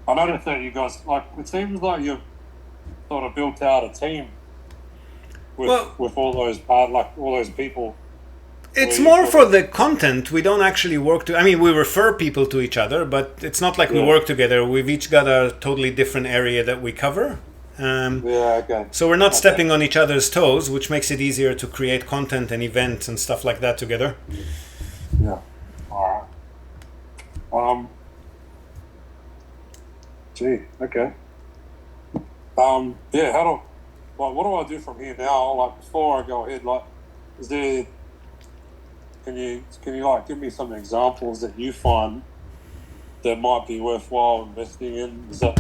I noticed that you guys, it seems like you've sort of built out a team with all those all those people. It's more for the content. We don't actually work we refer people to each other, but it's not like we work together. We've each got a totally different area that we cover. Okay. So we're not stepping on each other's toes, which makes it easier to create content and events and stuff like that together. Yeah. All right. Gee. Okay. Yeah. What do I do from here now? Before I go ahead, is there? Can you give me some examples that you find that might be worthwhile investing in? Is it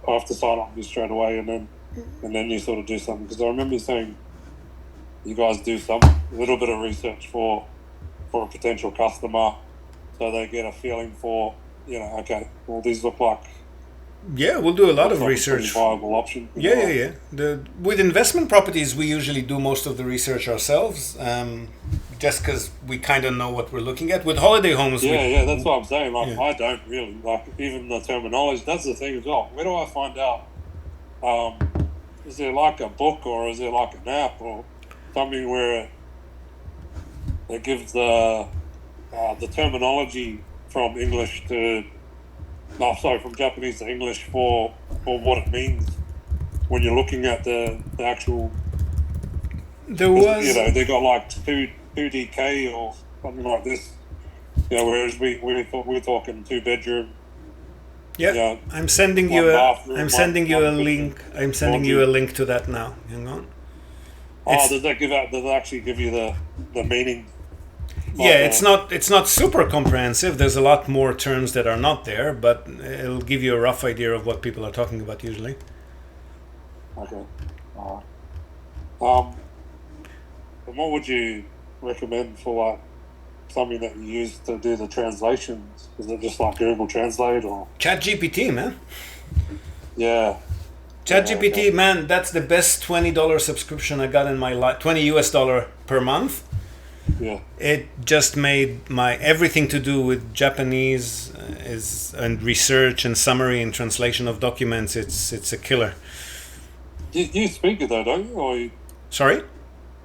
I have to sign up with you straight away and then you sort of do something? Because I remember you saying you guys do a little bit of research for a potential customer, so they get a feeling for okay, well these look like. Yeah, we'll do a lot of research. Viable option. Yeah. With investment properties, we usually do most of the research ourselves, just because we kind of know what we're looking at. With holiday homes, that's what I'm saying. I don't really even the terminology. That's the thing as well. Where do I find out? Is there like a book or is there like an app or something where it gives the terminology from English to from Japanese to English for what it means when you're looking at the actual. There was, they got 2DK or something like this. Whereas we're talking 2-bedroom. Yeah, I'm sending you a link. I'm sending you a link to that now. Hang on. Does that actually give you the meaning? It's not super comprehensive. There's a lot more terms that are not there, but it'll give you a rough idea of what people are talking about usually. Okay. And what would you recommend for something that you use to do the translations? Is it just like Google Translate or ChatGPT, man? Yeah. ChatGPT, man, that's the best $20 subscription I got in my life. $20 per month. Yeah. It just made my everything to do with Japanese and research and summary and translation of documents. It's a killer. You speak it though, don't you? Sorry?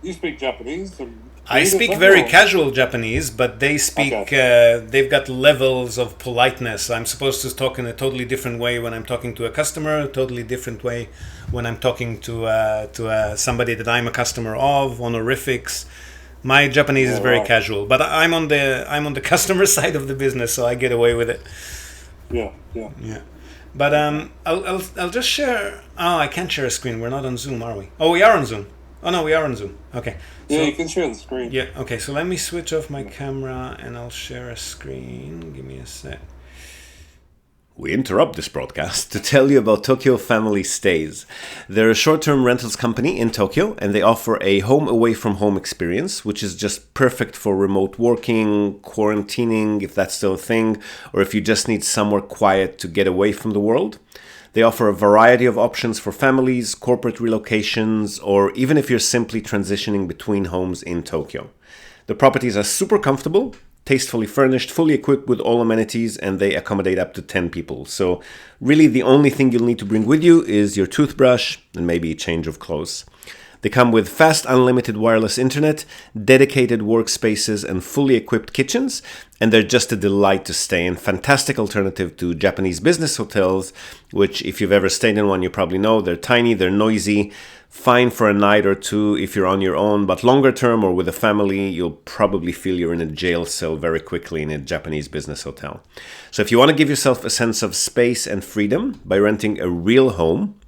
You speak Japanese? I speak very casual Japanese, but they speak. They've got levels of politeness. I'm supposed to talk in a totally different way when I'm talking to a customer. A totally different way when I'm talking to somebody that I'm a customer of. Honorifics. My Japanese is very casual, but I'm on the customer side of the business, so I get away with it. Yeah. But I'll just share. Oh, I can't share a screen. We're not on Zoom, are we? Oh, we are on Zoom. Oh no, we are on Zoom. Okay. Yeah, you can share the screen. Yeah. Okay. So let me switch off my camera and I'll share a screen. Give me a sec. We interrupt this broadcast to tell you about Tokyo Family Stays. They're a short-term rentals company in Tokyo, and they offer a home away from home experience, which is just perfect for remote working, quarantining, if that's still a thing, or if you just need somewhere quiet to get away from the world. They offer a variety of options for families, corporate relocations, or even if you're simply transitioning between homes in Tokyo. The properties are super comfortable, tastefully furnished, fully equipped with all amenities, and they accommodate up to 10 people. So really the only thing you'll need to bring with you is your toothbrush and maybe a change of clothes. They come with fast unlimited wireless internet, dedicated workspaces, and fully equipped kitchens, and they're just a delight to stay in. Fantastic alternative to Japanese business hotels, which if you've ever stayed in one, you probably know. They're tiny, they're noisy, fine for a night or two if you're on your own, but longer term or with a family, you'll probably feel you're in a jail cell very quickly in a Japanese business hotel. So if you want to give yourself a sense of space and freedom by renting a real home,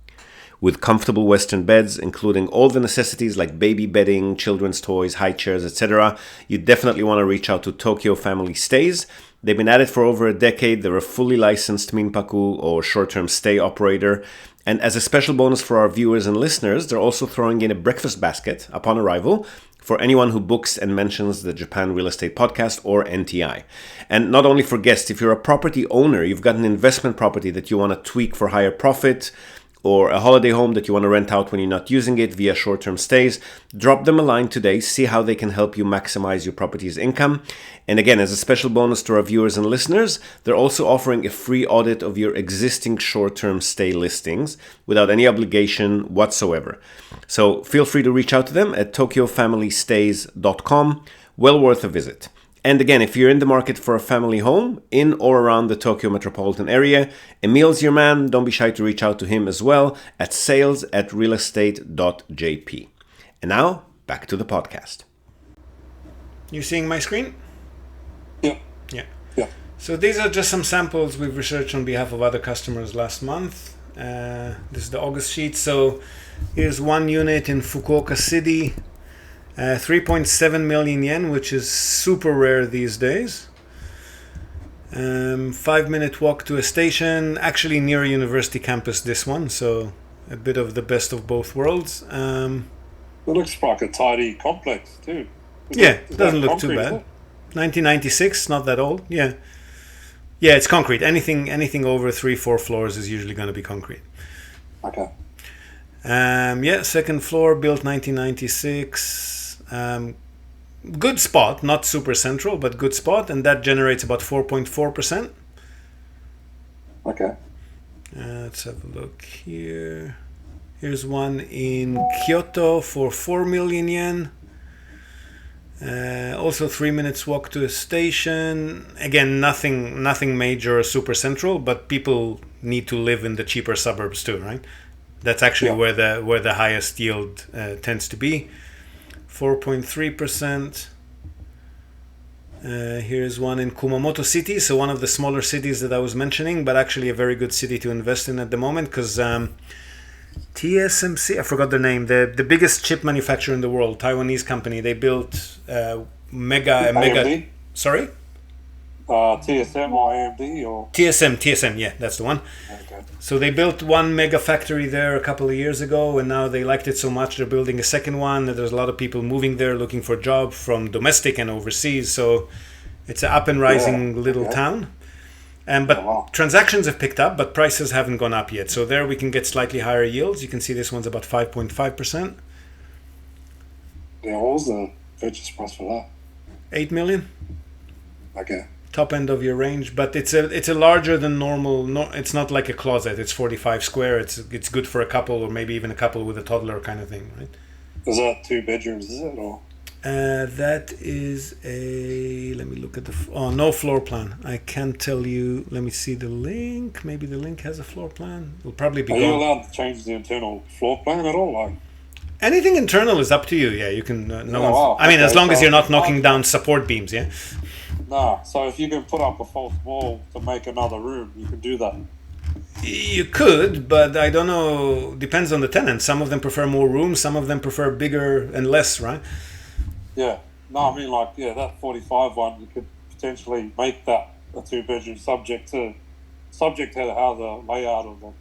with comfortable Western beds, including all the necessities like baby bedding, children's toys, high chairs, etc., you definitely want to reach out to Tokyo Family Stays. They've been at it for over a decade. They're a fully licensed minpaku or short-term stay operator. And as a special bonus for our viewers and listeners, they're also throwing in a breakfast basket upon arrival for anyone who books and mentions the Japan Real Estate Podcast or NTI. And not only for guests, if you're a property owner, you've got an investment property that you want to tweak for higher profit, or a holiday home that you want to rent out when you're not using it via short-term stays, drop them a line today, see how they can help you maximize your property's income. And again, as a special bonus to our viewers and listeners, they're also offering a free audit of your existing short-term stay listings without any obligation whatsoever. So feel free to reach out to them at tokyofamilystays.com. Well worth a visit. And again, if you're in the market for a family home in or around the Tokyo metropolitan area, Emil's your man. Don't be shy to reach out to him as well at sales@realestate.jp. And now, back to the podcast. You seeing my screen? Yeah. So these are just some samples we've researched on behalf of other customers last month. This is the August sheet. So here's one unit in Fukuoka City. 3.7 million yen, which is super rare these days. 5-minute walk to a station, actually near a university campus, this one, so a bit of the best of both worlds. It looks like a tidy complex too. It doesn't look too bad. 1996, not that old. Yeah, it's concrete. Anything over 3-4 floors is usually going to be concrete. Okay. Second floor, built 1996. Good spot, not super central, but good spot, and that generates about 4.4%. Okay. Let's have a look here. Here's one in Kyoto for 4 million yen. Also 3 minutes walk to a station. Again, nothing major or super central, but people need to live in the cheaper suburbs too, right? That's actually where the highest yield tends to be. 4.3%. Here's one in Kumamoto City, so one of the smaller cities that I was mentioning, but actually a very good city to invest in at the moment because TSMC, I forgot their name, the biggest chip manufacturer in the world, Taiwanese company. They built mega. Sorry. TSM or AMD or TSM, yeah, that's the one. Okay. So they built one mega factory there a couple of years ago, and now they liked it so much they're building a second one. There's a lot of people moving there looking for a job from domestic and overseas, so it's an up and rising little town. But transactions have picked up, but prices haven't gone up yet. So there we can get slightly higher yields. You can see this one's about 5.5%. Yeah, what was the purchase price for that? 8 million. Okay. Top end of your range, but it's a larger than normal. No, it's not like a closet. It's 45 square. It's good for a couple or maybe even a couple with a toddler kind of thing, right? Is that 2 bedrooms? Is it or? That is a, let me look at no floor plan. I can't tell you. Let me see the link. Maybe the link has a floor plan. It'll probably be Are you allowed to change the internal floor plan at all? Like, anything internal is up to you. Yeah, you can. I mean, okay, as long as so you're not knocking down support beams. Yeah. Nah. So if you can put up a false wall to make another room, you can do that. You could, but I don't know. Depends on the tenant. Some of them prefer more rooms. Some of them prefer bigger and less. Right. Yeah. No, I mean, like, yeah, that 45 one, you could potentially make that a 2-bedroom subject to how the layout of the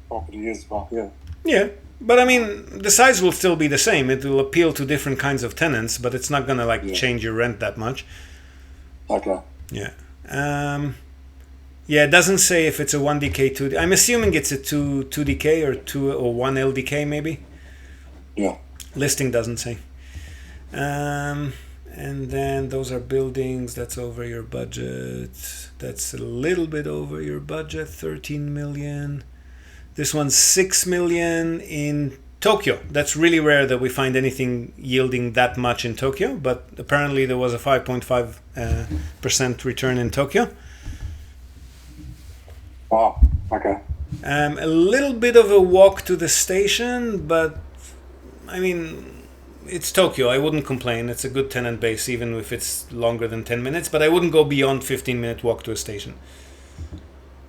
property is. But yeah. Yeah. But I mean, the size will still be the same. It will appeal to different kinds of tenants, but it's not gonna change your rent that much. Okay. Yeah. Yeah, it doesn't say if it's a 1DK, 2D. I'm assuming it's a 2DK or 1 LDK maybe. Yeah. Listing doesn't say. And then those are buildings. That's over your budget. That's a little bit over your budget. 13 million. This one's 6 million in Tokyo. That's really rare that we find anything yielding that much in Tokyo, but apparently there was a 5.5% return in Tokyo. Wow. Okay. A little bit of a walk to the station, but I mean, it's Tokyo. I wouldn't complain. It's a good tenant base, even if it's longer than 10 minutes, but I wouldn't go beyond 15-minute walk to a station.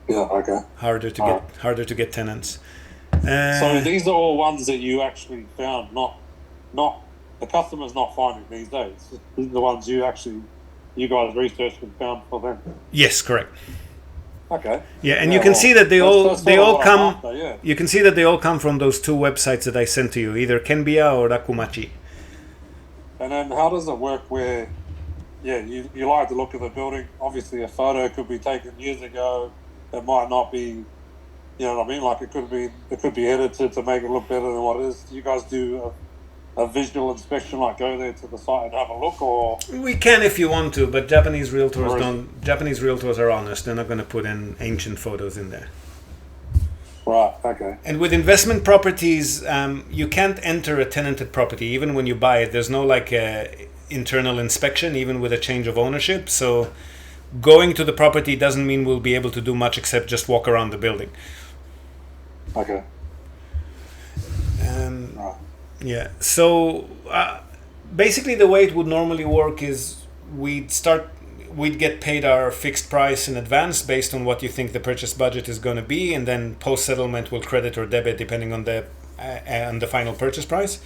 Yeah, okay. Harder to get tenants. So these are all ones that you actually found, not the customer's not finding these days. These are the ones you guys researched and found for them. Yes, correct. Okay. Yeah, and you can see that they all come. After, yeah. You can see that they all come from those two websites that I sent to you, either Kenbiya or Rakumachi. And then how does it work where, you like the look of the building? Obviously, a photo could be taken years ago. It might not be, you know what I mean? Like it could be edited to make it look better than what it is. Do you guys do a visual inspection, like go there to the site and have a look, or? We can if you want to, but Japanese realtors don't. Japanese realtors are honest. They're not going to put in ancient photos in there. Right. Okay. And with investment properties, you can't enter a tenanted property even when you buy it. There's no internal inspection, even with a change of ownership. So going to the property doesn't mean we'll be able to do much except just walk around the building. Okay. Right. Yeah. So basically, the way it would normally work is we'd get paid our fixed price in advance based on what you think the purchase budget is going to be, and then post settlement will credit or debit depending on the final purchase price.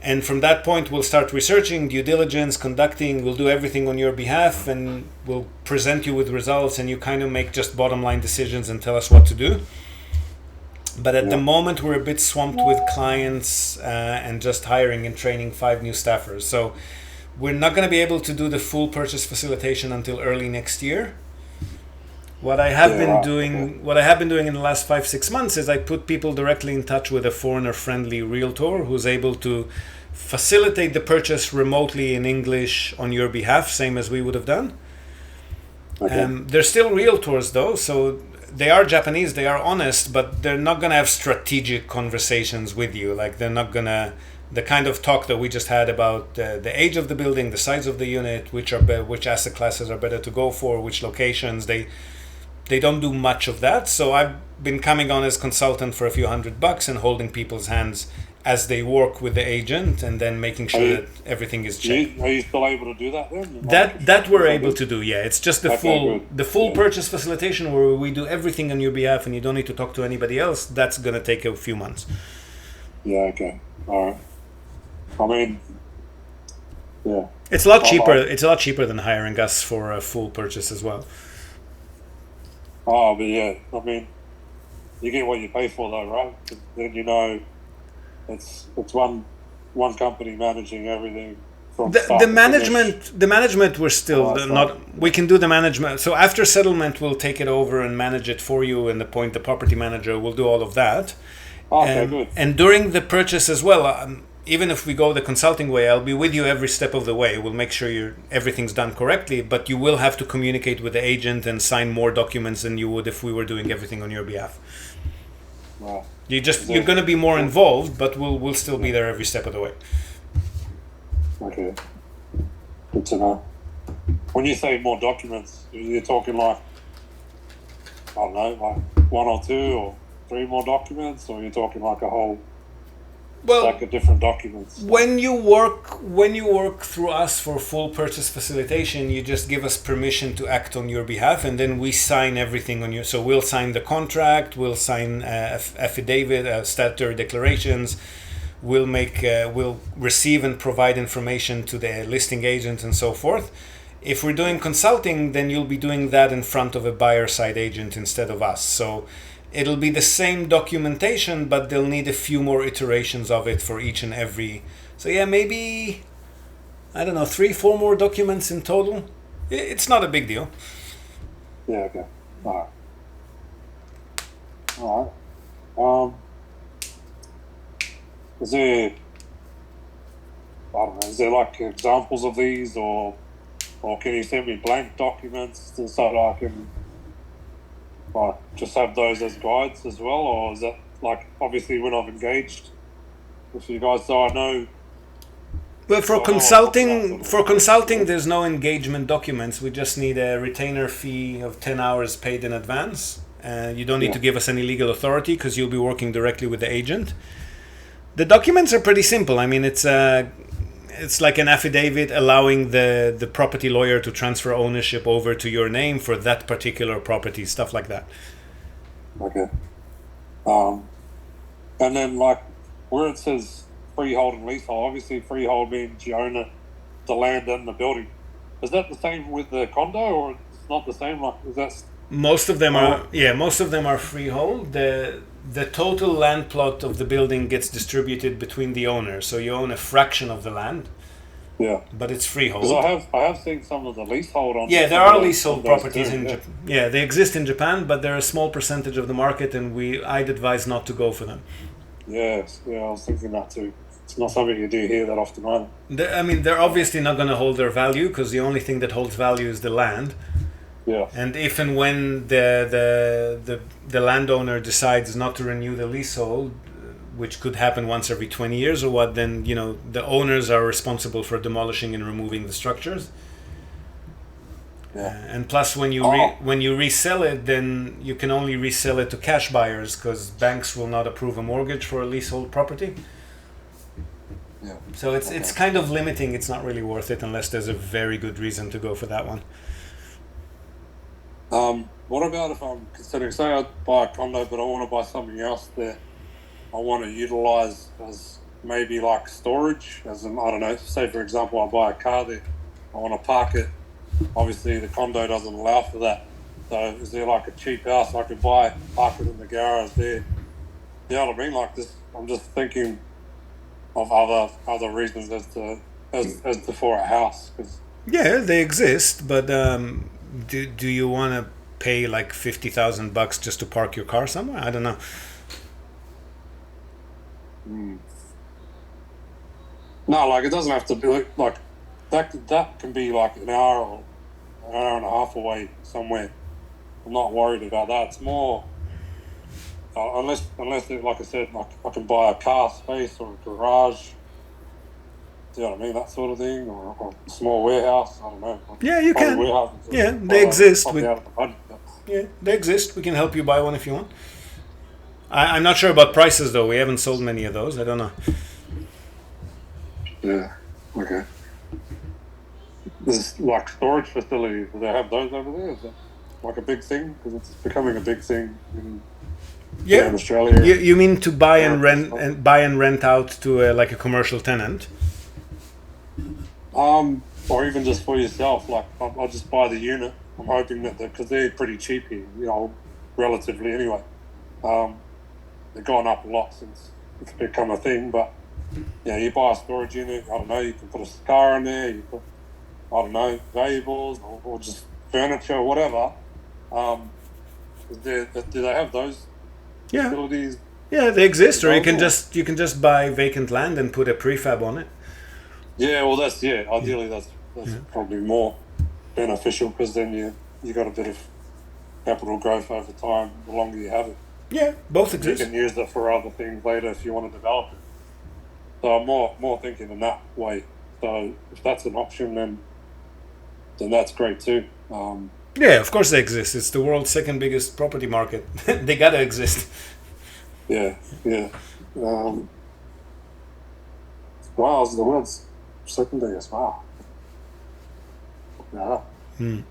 And from that point, we'll start researching, due diligence, we'll do everything on your behalf, and we'll present you with results, and you kind of make just bottom line decisions and tell us what to do. But at the moment, we're a bit swamped with clients and just hiring and training 5 new staffers. So we're not going to be able to do the full purchase facilitation until early next year. What I have been doing in the last 5-6 months is I put people directly in touch with a foreigner-friendly realtor who's able to facilitate the purchase remotely in English on your behalf, same as we would have done. Okay. They're still realtors though, so they are Japanese, they are honest, but they're not going to have strategic conversations with you. Like they're not going to, the kind of talk that we just had about the age of the building, the size of the unit, which asset classes are better to go for, which locations. They don't do much of that. So I've been coming on as consultant for a few $100 and holding people's hands as they work with the agent, and then making sure that everything is checked. Are you still able to do that then? That we're able to do, yeah. It's just the full purchase facilitation where we do everything on your behalf and you don't need to talk to anybody else. That's going to take a few months. Yeah, okay. All right. I mean, yeah. It's a lot cheaper. It's a lot cheaper than hiring us for a full purchase as well. Oh, but yeah, I mean, you get what you pay for though, right? Then you know it's one company managing everything. The management we're still not. We can do the management. So after settlement, we'll take it over and manage it for you, and appoint the property manager. We'll do all of that. Okay, good. And during the purchase as well. Even if we go the consulting way, I'll be with you every step of the way. We'll make sure everything's done correctly, but you will have to communicate with the agent and sign more documents than you would if we were doing everything on your behalf. Wow. You're going to be more involved, but we'll still be there every step of the way. Okay. Good to know. When you say more documents, you're talking like, I don't know, like 1 or 2 or 3 more documents, or you're talking like a whole stack of different documents? When you work through us for full purchase facilitation, you just give us permission to act on your behalf, and then we sign everything on you. So we'll sign the contract, we'll sign affidavit, statutory declarations. We'll receive and provide information to the listing agent and so forth. If we're doing consulting, then you'll be doing that in front of a buyer side agent instead of us. So it'll be the same documentation, but they'll need a few more iterations of it for each and every. So yeah, maybe, I don't know, 3-4 more documents in total. It's not a big deal. Yeah, okay. All right. Is there, I don't know, is there like examples of these, or can you send me blank documents so that I can just have those as guides as well? Or is that like, obviously when I've engaged with you guys, so I know. Well, for consulting, there's no engagement documents. We just need a retainer fee of 10 hours paid in advance. You don't need to give us any legal authority because you'll be working directly with the agent. The documents are pretty simple. I mean, it's like an affidavit allowing the property lawyer to transfer ownership over to your name for that particular property, stuff like that. Okay. And then like where it says freehold and leasehold, obviously freehold means you own the land and the building. Is that the same with the condo, or it's not the same? Like, is that? Most of them are freehold. The total land plot of the building gets distributed between the owners, so you own a fraction of the land. Yeah, but it's freehold. Because I have seen some of the leasehold on. Yeah, there are leasehold properties in Japan. Yeah, they exist in Japan, but they're a small percentage of the market, and I'd advise not to go for them. Yes, I was thinking that too. It's not something you do here that often either. I mean, they're obviously not going to hold their value because the only thing that holds value is the land. Yeah. And if and when the landowner decides not to renew the leasehold, which could happen once every 20 years or what, then the owners are responsible for demolishing and removing the structures. Yeah. And plus, when you resell it, then you can only resell it to cash buyers because banks will not approve a mortgage for a leasehold property. Yeah. So it's kind of limiting. It's not really worth it unless there's a very good reason to go for that one. What about if I'm considering, say I buy a condo, but I want to buy something else there I want to utilize as maybe like storage, as in, I don't know, say for example, I buy a car there, I want to park it. Obviously the condo doesn't allow for that. So is there like a cheap house I could buy, park it in the garage there? You know what I mean? Like this, I'm just thinking of other reasons as to for a house. Yeah, they exist, but do you want to pay like $50,000 just to park your car somewhere? I don't know. No, like it doesn't have to be like that can be like an hour or an hour and a half away somewhere. I'm not worried about that. It's more unless like I said, like I can buy a car space or a garage. Do you know what I mean? That sort of thing, or a small warehouse. I don't know. Yeah, you can. Yeah, they exist. Yeah, they exist. We can help you buy one if you want. I'm not sure about prices though. We haven't sold many of those. I don't know. Yeah. Okay. There's like storage facilities. Do they have those over there? Is that like a big thing? Because it's becoming a big thing in Australia. You mean to buy and rent out to like a commercial tenant? Or even just for yourself. Like I'll just buy the unit. I'm hoping that because they're pretty cheap here, relatively anyway. They've gone up a lot since it's become a thing, but you buy a storage unit. I don't know. You can put a car in there. You put, I don't know, valuables or just furniture, or whatever. Do they have those facilities? Yeah, they exist. Or you can just buy vacant land and put a prefab on it. Yeah, well, ideally that's probably more beneficial because then you got a bit of capital growth over time the longer you have it. Yeah, both exist. You can use it for other things later if you want to develop it. So I'm more thinking in that way So if that's an option, then that's great too. Yeah, of course they exist. It's the world's second biggest property market. They gotta exist. Yeah. Wow, it's the world's second biggest. Wow. Yeah. Mate,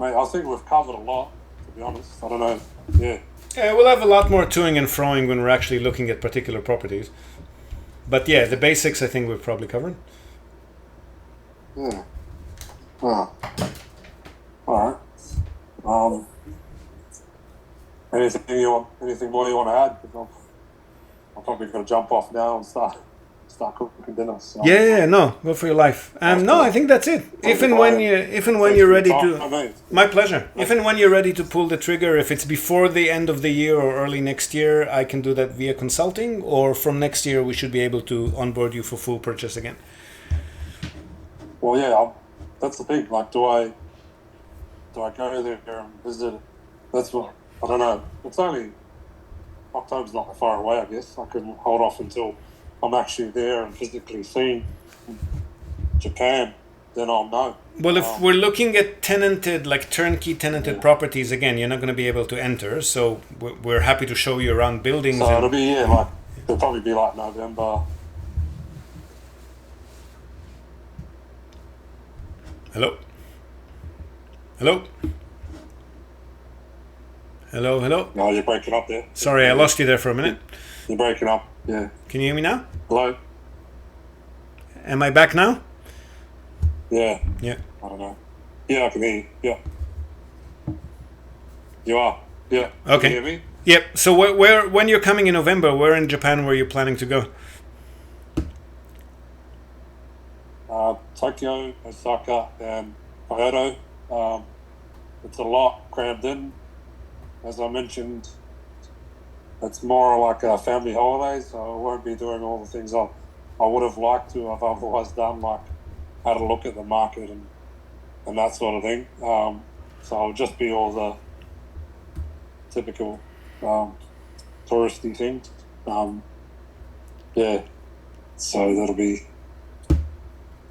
I think we've covered a lot, to be honest. I don't know. Yeah. Yeah, we'll have a lot more toing and froing when we're actually looking at particular properties. But yeah, the basics I think we've probably covered. Yeah. Oh. All right. Anything more you want to add? Because I'm probably going to jump off now and start cooking dinner. So. Yeah, no, go for your life. No, I think that's it. If and when you're ready to, my pleasure. If and when you're ready to pull the trigger, if it's before the end of the year or early next year, I can do that via consulting. Or from next year, we should be able to onboard you for full purchase again. Well, yeah, that's the thing. Like, do I go there and visit? That's what I don't know. It's only October's not that far away. I guess I can hold off until I'm actually there and physically seeing Japan. Then I'll know. Well, if we're looking at tenanted, like turnkey tenanted properties, again, you're not going to be able to enter. So we're happy to show you around buildings. So it'll be it'll probably be like November. Hello. Hello. No, you're breaking up there. Sorry, I lost you there for a minute. You're breaking up. Yeah. Can you hear me now? Hello. Am I back now? Yeah. Yeah. I don't know. Yeah, I can hear you. Yeah. You are. Yeah. Okay. Can you hear me? Yep. So where when you're coming in November, where in Japan were you planning to go? Tokyo, Osaka, and Kyoto. It's a lot crammed in. As I mentioned, it's more like a family holiday, so I won't be doing all the things I would have liked to have otherwise done, like had a look at the market and that sort of thing. So it'll just be all the typical touristy things. Yeah, so that'll be...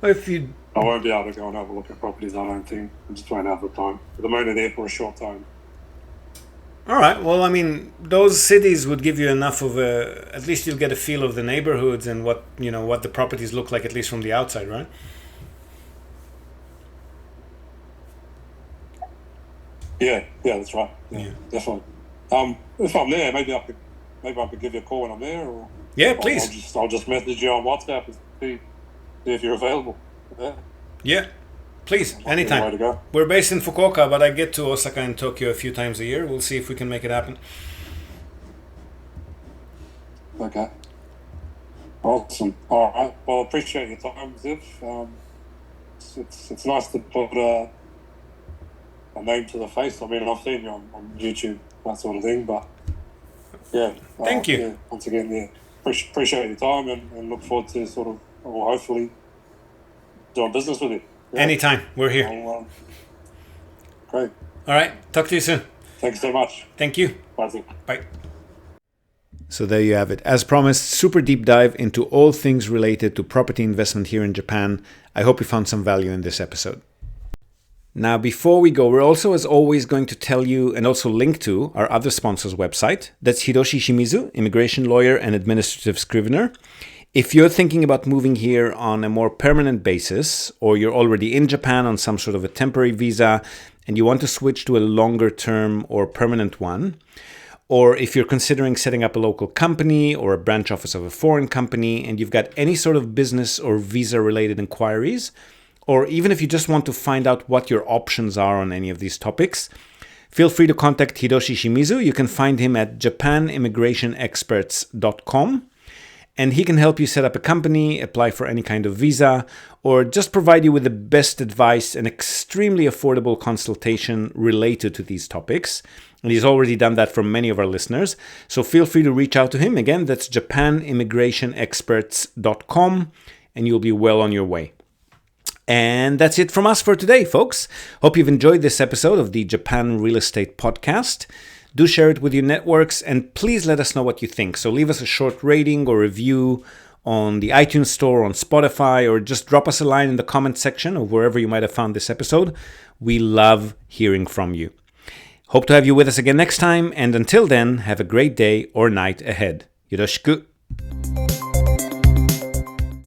I won't be able to go and have a look at properties, I don't think. I just won't have the time. I'm only there for a short time. All right. Well, I mean, those cities would give you enough of at least you'll get a feel of the neighborhoods and what the properties look like, at least from the outside, right? Yeah, that's right. Yeah, definitely. If I'm there, maybe I could give you a call when I'm there, or please. I'll just message you on WhatsApp and see if you're available. Yeah, please, anytime. Way to go. We're based in Fukuoka, but I get to Osaka and Tokyo a few times a year. We'll see if we can make it happen. Okay. Awesome. All right. Well, appreciate your time, Ziv. It's nice to put a name to the face. I mean, I've seen you on YouTube, that sort of thing, but yeah. Thank you. Yeah, once again, yeah. Appreciate your time and look forward to sort of, or hopefully, doing business with you. Yeah. Anytime. We're here. Great. All right. Talk to you soon. Thanks so much. Thank you. Bye. Bye. So there you have it. As promised, super deep dive into all things related to property investment here in Japan. I hope you found some value in this episode. Now, before we go, we're also, as always, going to tell you and also link to our other sponsor's website. That's Hiroshi Shimizu, immigration lawyer and administrative scrivener. If you're thinking about moving here on a more permanent basis, or you're already in Japan on some sort of a temporary visa and you want to switch to a longer term or permanent one, or if you're considering setting up a local company or a branch office of a foreign company and you've got any sort of business or visa related inquiries, or even if you just want to find out what your options are on any of these topics, feel free to contact Hiroshi Shimizu. You can find him at japanimmigrationexperts.com. And he can help you set up a company, apply for any kind of visa, or just provide you with the best advice and extremely affordable consultation related to these topics. And he's already done that for many of our listeners. So feel free to reach out to him. Again, that's japanimmigrationexperts.com, and you'll be well on your way. And that's it from us for today, folks. Hope you've enjoyed this episode of the Japan Real Estate Podcast. Do share it with your networks, and please let us know what you think. So leave us a short rating or review on the iTunes Store, on Spotify, or just drop us a line in the comment section of wherever you might have found this episode. We love hearing from you. Hope to have you with us again next time, and until then, have a great day or night ahead. Yoroshiku.